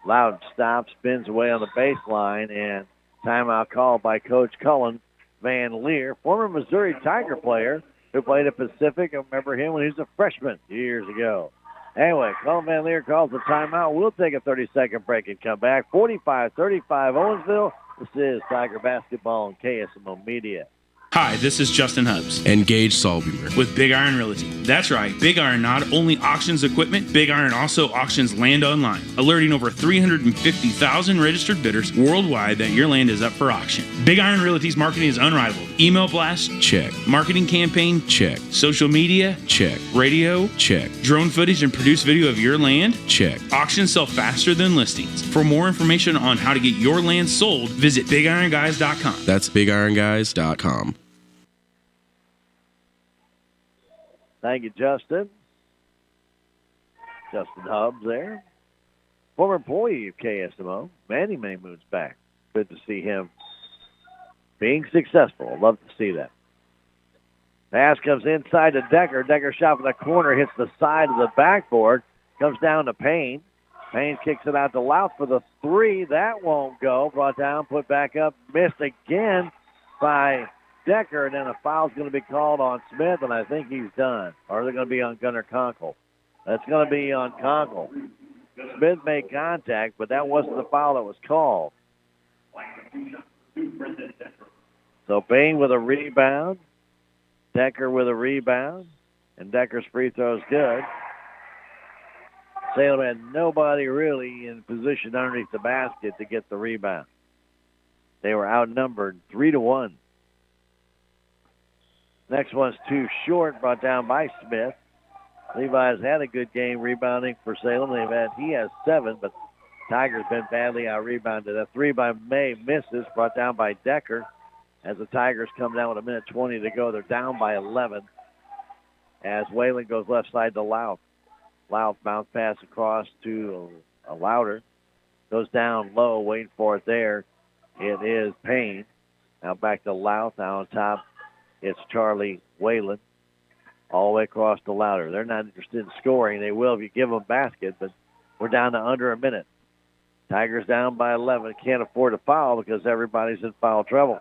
Loud stops, spins away on the baseline, and timeout called by Coach Cullen Van Leer, former Missouri Tiger player who played at Pacific. I remember him when he was a freshman years ago. Anyway, Cullen Van Leer calls the timeout. We'll take a 30-second break and come back. 45-35 Owensville. This is Tiger Basketball on KSMO Media. Hi, this is Justin Hubbs. And Gage Solbumer. With Big Iron Realty. That's right, Big Iron not only auctions equipment, Big Iron also auctions land online, alerting over 350,000 registered bidders worldwide that your land is up for auction. Big Iron Realty's marketing is unrivaled. Email blast? Check. Marketing campaign? Check. Social media? Check. Radio? Check. Drone footage and produced video of your land? Check. Auctions sell faster than listings. For more information on how to get your land sold, visit BigIronGuys.com. That's BigIronGuys.com. Thank you, Justin. Justin Hubbs there. Former employee of KSMO. Many moons back. Good to see him being successful. Love to see that. Pass comes inside to Decker. Decker shot from the corner, hits the side of the backboard. Comes down to Payne. Payne kicks it out to Louth for the 3. That won't go. Brought down, put back up. Missed again by Decker, and then a foul's going to be called on Smith, and I think he's done. Or they're going to be on Gunnar Conkle. That's going to be on Conkle. Smith made contact, but that wasn't the foul that was called. So Payne with a rebound. Decker with a rebound. And Decker's free throw is good. Salem had nobody really in position underneath the basket to get the rebound. They were outnumbered 3-1. Next one's too short, brought down by Smith. Levi's had a good game rebounding for Salem. He has 7, but Tigers been badly out-rebounded. A 3 by May misses, brought down by Decker. As the Tigers come down with 1:20 to go, they're down by 11. As Whalen goes left side to Louth. Louth bounce pass across to Louder. Goes down low, waiting for it there. It is Payne. Now back to Louth. Now on top, it's Charlie Whalen. All the way across to Louder. They're not interested in scoring. They will if you give them a basket, but We're down to under a minute. Tigers down by 11. Can't afford to foul because everybody's in foul trouble.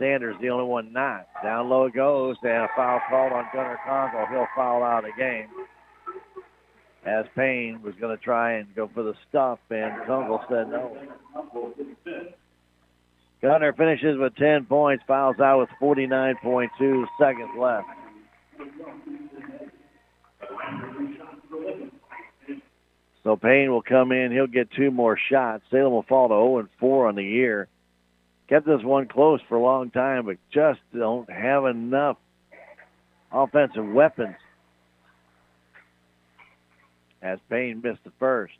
Sanders the only one not. Down low it goes, and a foul called on Gunnar Conkle. He'll foul out of the game. As Payne was going to try and go for the stuff, and Conkle said no. Gunnar finishes with 10 points, fouls out with 49.2 seconds left. So Payne will come in. He'll get 2 more shots. Salem will fall to 0-4 on the year. Kept this one close for a long time, but just don't have enough offensive weapons. As Payne missed the first.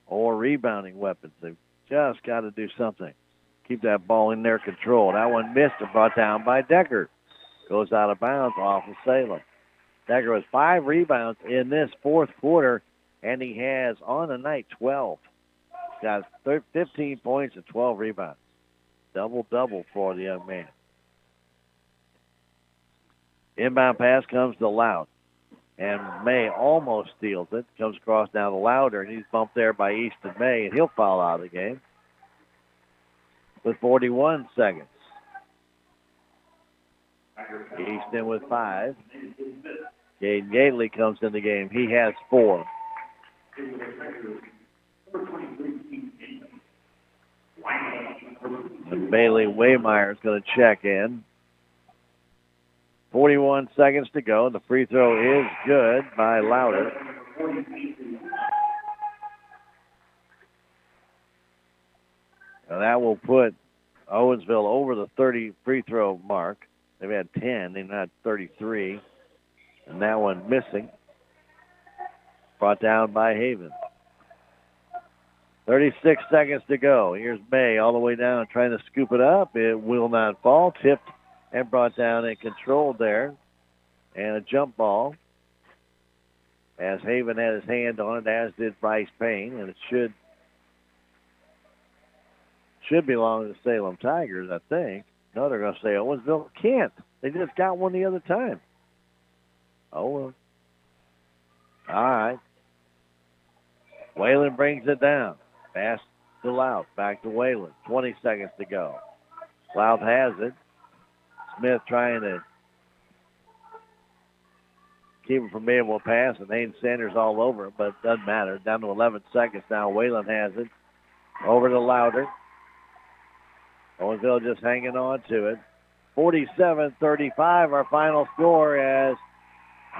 Or rebounding weapons. They've just got to do something. Keep that ball in their control. That one missed and brought down by Decker. Goes out of bounds off of Salem. Decker has 5 rebounds in this fourth quarter, and he has, on the night, 12. He's got 15 points and 12 rebounds. Double-double for the young man. Inbound pass comes to Loud. And May almost steals it. Comes across down to Louder, and he's bumped there by Easton May, and he'll foul out of the game with 41 seconds. Easton with 5. Caden Gately comes in the game. He has 4. And Bailey Waymeyer is going to check in. 41 seconds to go. The free throw is good by Louder. And that will put Owensville over the 30 free throw mark. They've had 10. They've had 33. And that one missing. Brought down by Haven. 36 seconds to go. Here's May all the way down trying to scoop it up. It will not fall. Tipped and brought down and controlled there. And a jump ball. As Haven had his hand on it, as did Bryce Payne. And it should belong to the Salem Tigers, I think. No, they're going to say Owensville can't. They just got one the other time. Oh, well. All right. Whalen brings it down. Pass to Louth. Back to Whalen. 20 seconds to go. Louth has it. Smith trying to keep him from being able to pass, and Hayden Sanders all over it, but it doesn't matter. Down to 11 seconds now. Whalen has it. Over to Louder. Owensville just hanging on to it. 47-35, our final score as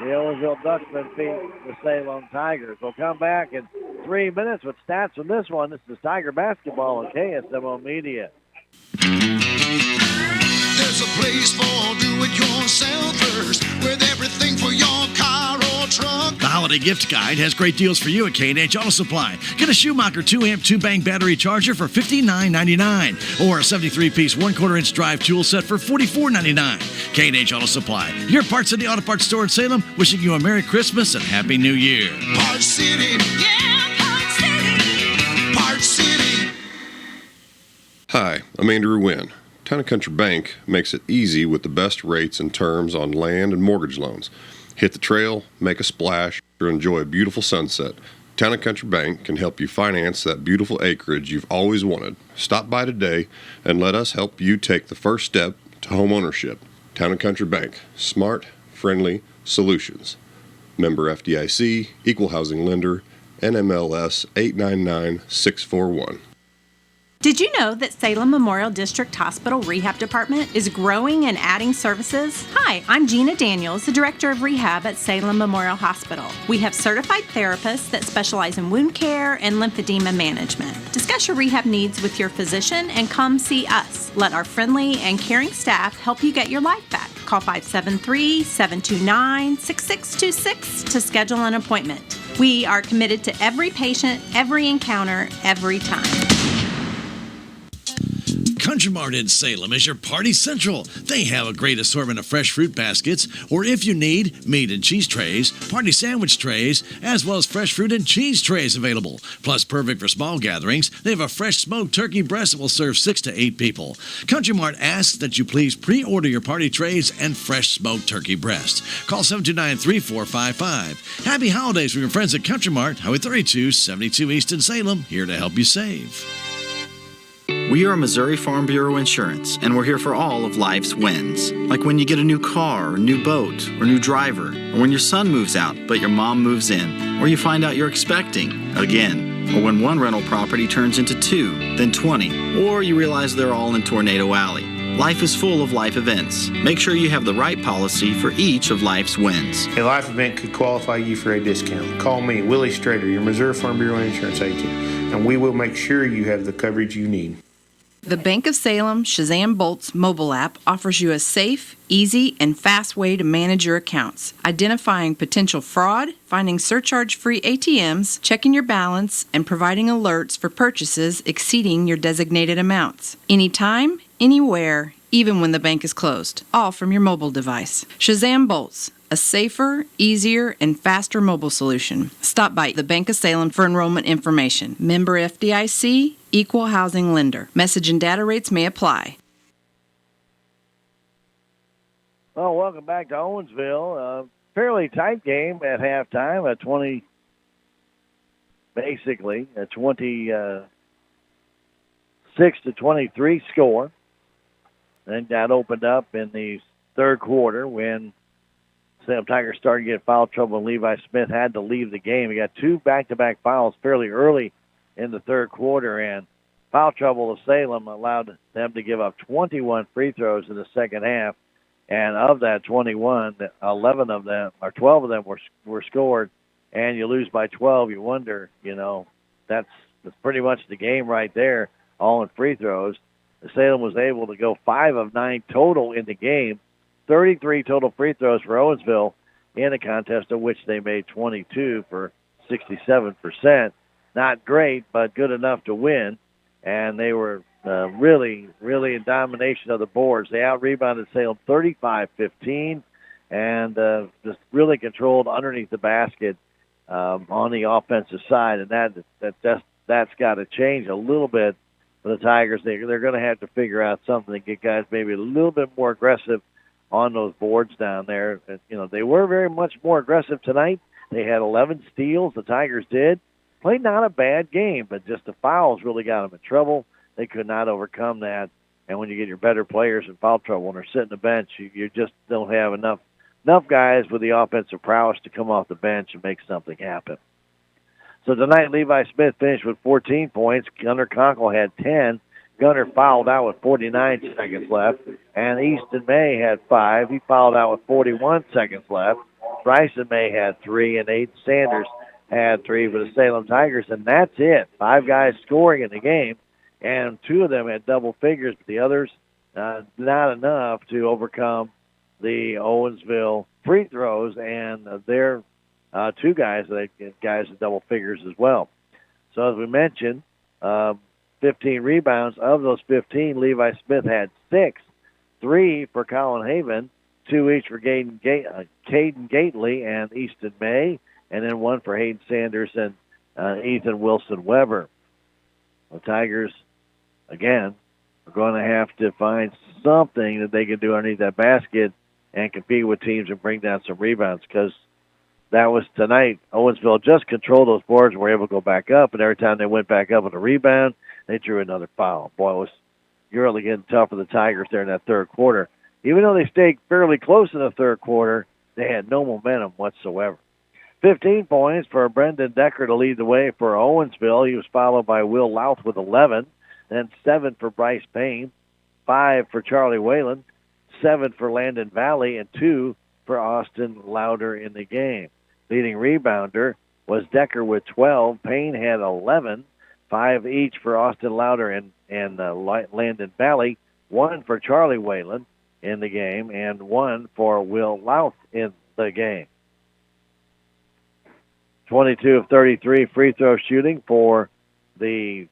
the Owensville Dutchman beat the Salem Tigers. We'll come back in 3 minutes with stats from this one. This is Tiger Basketball on KSMO Media. There's a place for do-it-yourselfers with everything for your car or truck. The Holiday Gift Guide has great deals for you at K&H Auto Supply. Get a Schumacher 2-amp 2-bank battery charger for $59.99 or a 73-piece 1/4-inch drive tool set for $44.99. K&H Auto Supply, your Parts City Auto Parts store in Salem, wishing you a Merry Christmas and Happy New Year. Parts City. Yeah, Parts City. Parts City. Hi, I'm Andrew Wynn. Town & Country Bank makes it easy with the best rates and terms on land and mortgage loans. Hit the trail, make a splash, or enjoy a beautiful sunset. Town & Country Bank can help you finance that beautiful acreage you've always wanted. Stop by today and let us help you take the first step to home ownership. Town & Country Bank. Smart, friendly solutions. Member FDIC, Equal Housing Lender, NMLS 899641. Did you know that Salem Memorial District Hospital Rehab Department is growing and adding services? Hi, I'm Gina Daniels, the Director of Rehab at Salem Memorial Hospital. We have certified therapists that specialize in wound care and lymphedema management. Discuss your rehab needs with your physician and come see us. Let our friendly and caring staff help you get your life back. Call 573-729-6626 to schedule an appointment. We are committed to every patient, every encounter, every time. Country Mart in Salem is your party central. They have a great assortment of fresh fruit baskets, or if you need, meat and cheese trays, party sandwich trays, as well as fresh fruit and cheese trays available. Plus, perfect for small gatherings, they have a fresh smoked turkey breast that will serve 6 to 8 people. Country Mart asks that you please pre-order your party trays and fresh smoked turkey breast. Call 729-3455. Happy holidays from your friends at Country Mart, Highway 32, 72 East in Salem, here to help you save. We are Missouri Farm Bureau Insurance, and we're here for all of life's wins. Like when you get a new car, or new boat, or new driver, or when your son moves out but your mom moves in, or you find out you're expecting again, or when one rental property turns into 2, then 20, or you realize they're all in Tornado Alley. Life is full of life events. Make sure you have the right policy for each of life's wins. A life event could qualify you for a discount. Call me, Willie Strader, your Missouri Farm Bureau Insurance agent, and we will make sure you have the coverage you need. The Bank of Salem Shazam Bolts mobile app offers you a safe, easy, and fast way to manage your accounts, identifying potential fraud, finding surcharge-free ATMs, checking your balance, and providing alerts for purchases exceeding your designated amounts. Anytime, anywhere, even when the bank is closed, all from your mobile device. Shazam Bolts, a safer, easier, and faster mobile solution. Stop by the Bank of Salem for enrollment information. Member FDIC, Equal Housing Lender. Message and data rates may apply. Well, welcome back to Owensville. Fairly tight game at halftime, a 26-23 score. Then that opened up in the third quarter when Salem Tigers started to get foul trouble, and Levi Smith had to leave the game. He got 2 back-to-back fouls fairly early in the third quarter, and foul trouble to Salem allowed them to give up 21 free throws in the second half. And of that 21, 12 of them were scored, and you lose by 12. You wonder, that's pretty much the game right there, all in free throws. Salem was able to go 5 of 9 total in the game, 33 total free throws for Owensville in a contest of which they made 22 for 67%. Not great, but good enough to win. And they were really, really in domination of the boards. They out-rebounded Salem 35-15 and just really controlled underneath the basket on the offensive side. And that's got to change a little bit for the Tigers. They're going to have to figure out something to get guys maybe a little bit more aggressive on those boards down there. And, they were very much more aggressive tonight. They had 11 steals, the Tigers did. Played not a bad game, but just the fouls really got them in trouble. They could not overcome that. And when you get your better players in foul trouble and they're sitting the bench, you just don't have enough guys with the offensive prowess to come off the bench and make something happen. So tonight, Levi Smith finished with 14 points. Gunnar Conkle had 10. Gunnar fouled out with 49 seconds left. And Easton May had 5. He fouled out with 41 seconds left. Bryson May had 3, and Aiden Sanders had 3 for the Salem Tigers, and that's it. 5 guys scoring in the game, and 2 of them had double figures, but the others not enough to overcome the Owensville free throws, and their 2 guys in double figures as well. So as we mentioned, 15 rebounds. Of those 15, Levi Smith had 6, 3 for Colin Haven, 2 each for Caden Gately and Easton May, and then 1 for Hayden Sanders and Ethan Wilson-Weber. The Tigers, again, are going to have to find something that they can do underneath that basket and compete with teams and bring down some rebounds, because that was tonight. Owensville just controlled those boards and were able to go back up, and every time they went back up with a rebound, they drew another foul. Boy, it was really getting tough for the Tigers there in that third quarter. Even though they stayed fairly close in the third quarter, they had no momentum whatsoever. 15 points for Brendan Decker to lead the way for Owensville. He was followed by Will Louth with 11, then 7 for Bryce Payne, 5 for Charlie Whalen, 7 for Landon Valley, and 2 for Austin Louder in the game. Leading rebounder was Decker with 12. Payne had 11, 5 each for Austin Louder and Landon Valley, 1 for Charlie Whalen in the game, and 1 for Will Louth in the game. 22 of 33 free throw shooting for the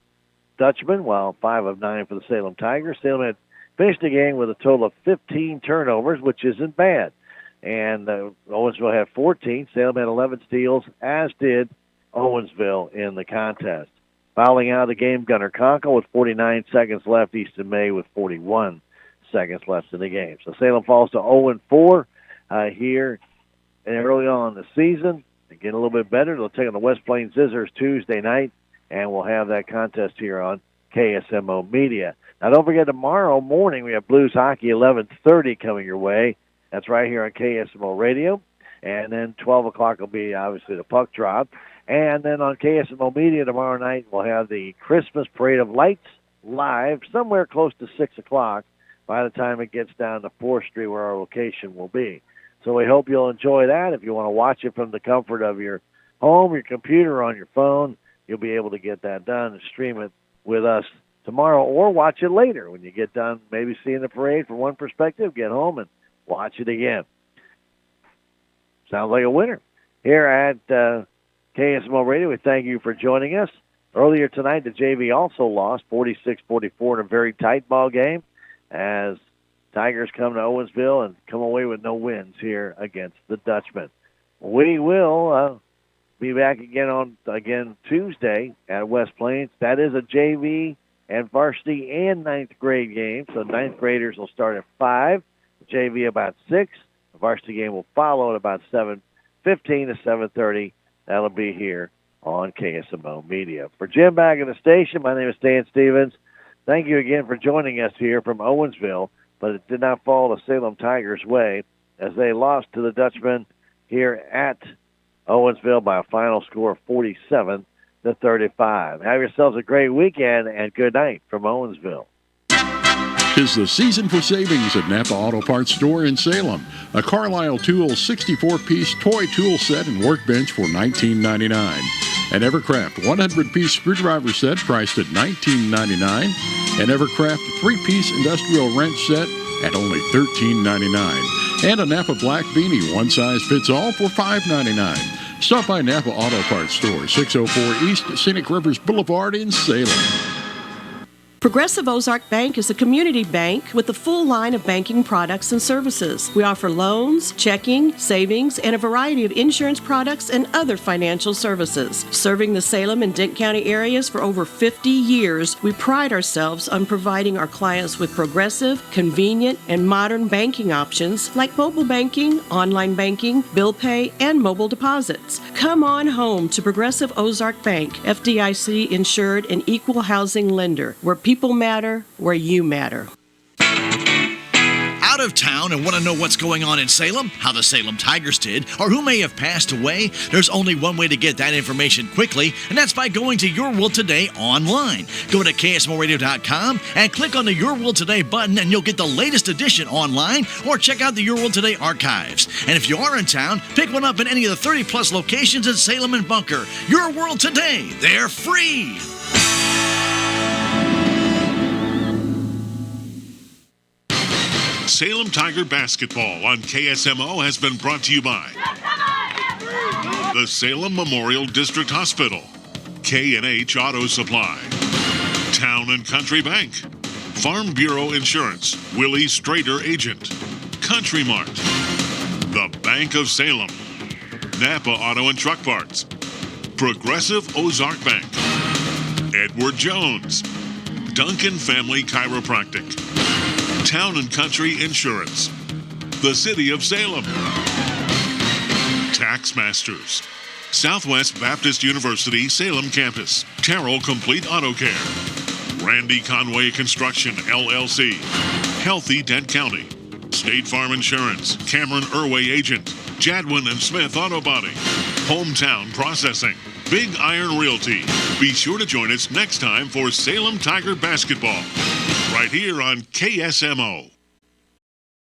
Dutchman, while 5 of 9 for the Salem Tigers. Salem had finished the game with a total of 15 turnovers, which isn't bad. And Owensville had 14. Salem had 11 steals, as did Owensville in the contest. Fouling out of the game, Gunnar Conkle with 49 seconds left. Easton May with 41 seconds left in the game. So Salem falls to 0-4 here early on in the season. They get a little bit better. They'll take on the West Plains Scissors Tuesday night, and we'll have that contest here on KSMO Media. Now, don't forget, tomorrow morning we have Blues Hockey 11:30 coming your way. That's right here on KSMO Radio. And then 12 o'clock will be, obviously, the puck drop. And then on KSMO Media tomorrow night, we'll have the Christmas Parade of Lights live somewhere close to 6 o'clock by the time it gets down to 4th Street where our location will be. So we hope you'll enjoy that. If you want to watch it from the comfort of your home, your computer, on your phone, you'll be able to get that done and stream it with us tomorrow, or watch it later when you get done maybe seeing the parade from one perspective, get home and watch it again. Sounds like a winner. Here at KSMO Radio, we thank you for joining us. Earlier tonight, the JV also lost 46-44 in a very tight ball game as Tigers come to Owensville and come away with no wins here against the Dutchman. We will be back again Tuesday at West Plains. That is a JV and varsity and 9th grade game. So 9th graders will start at 5, the JV about 6. The varsity game will follow at about 7:15 to 7:30. That'll be here on KSMO Media. For Jim back in the station, my name is Stan Stevens. Thank you again for joining us here from Owensville, but it did not fall the Salem Tigers' way as they lost to the Dutchman here at Owensville by a final score of 47-35. Have yourselves a great weekend, and good night from Owensville. 'Tis the season for savings at Napa Auto Parts Store in Salem. A Carlisle Tools 64-piece toy tool set and workbench for $19.99. An Evercraft 100-piece screwdriver set priced at $19.99. An Evercraft 3-piece industrial wrench set at only $13.99. And a Napa Black Beanie one-size-fits-all for $5.99. Stop by Napa Auto Parts Store, 604 East Scenic Rivers Boulevard in Salem. Progressive Ozark Bank is a community bank with a full line of banking products and services. We offer loans, checking, savings, and a variety of insurance products and other financial services. Serving the Salem and Dent County areas for over 50 years, we pride ourselves on providing our clients with progressive, convenient, and modern banking options like mobile banking, online banking, bill pay, and mobile deposits. Come on home to Progressive Ozark Bank, FDIC insured and equal housing lender, where people matter, where you matter. Out of town and want to know what's going on in Salem, how the Salem Tigers did, or who may have passed away? There's only one way to get that information quickly, and that's by going to Your World Today online. Go to KSMORadio.com and click on the Your World Today button, and you'll get the latest edition online, or check out the Your World Today archives. And if you are in town, pick one up in any of the 30-plus locations in Salem and Bunker. Your World Today, they're free. Salem Tiger basketball on KSMO has been brought to you by the Salem Memorial District Hospital, K&H Auto Supply, Town and Country Bank, Farm Bureau Insurance, Willie Strader Agent, Country Mart, the Bank of Salem, Napa Auto and Truck Parts, Progressive Ozark Bank, Edward Jones, Duncan Family Chiropractic, Town and Country Insurance, the City of Salem, Tax Masters, Southwest Baptist University Salem Campus, Terrell Complete Auto Care, Randy Conway Construction LLC, Healthy Dent County, State Farm Insurance, Cameron Irway Agent, Jadwin and Smith Auto Body, Hometown Processing, Big Iron Realty. Be sure to join us next time for Salem Tiger basketball, right here on KSMO.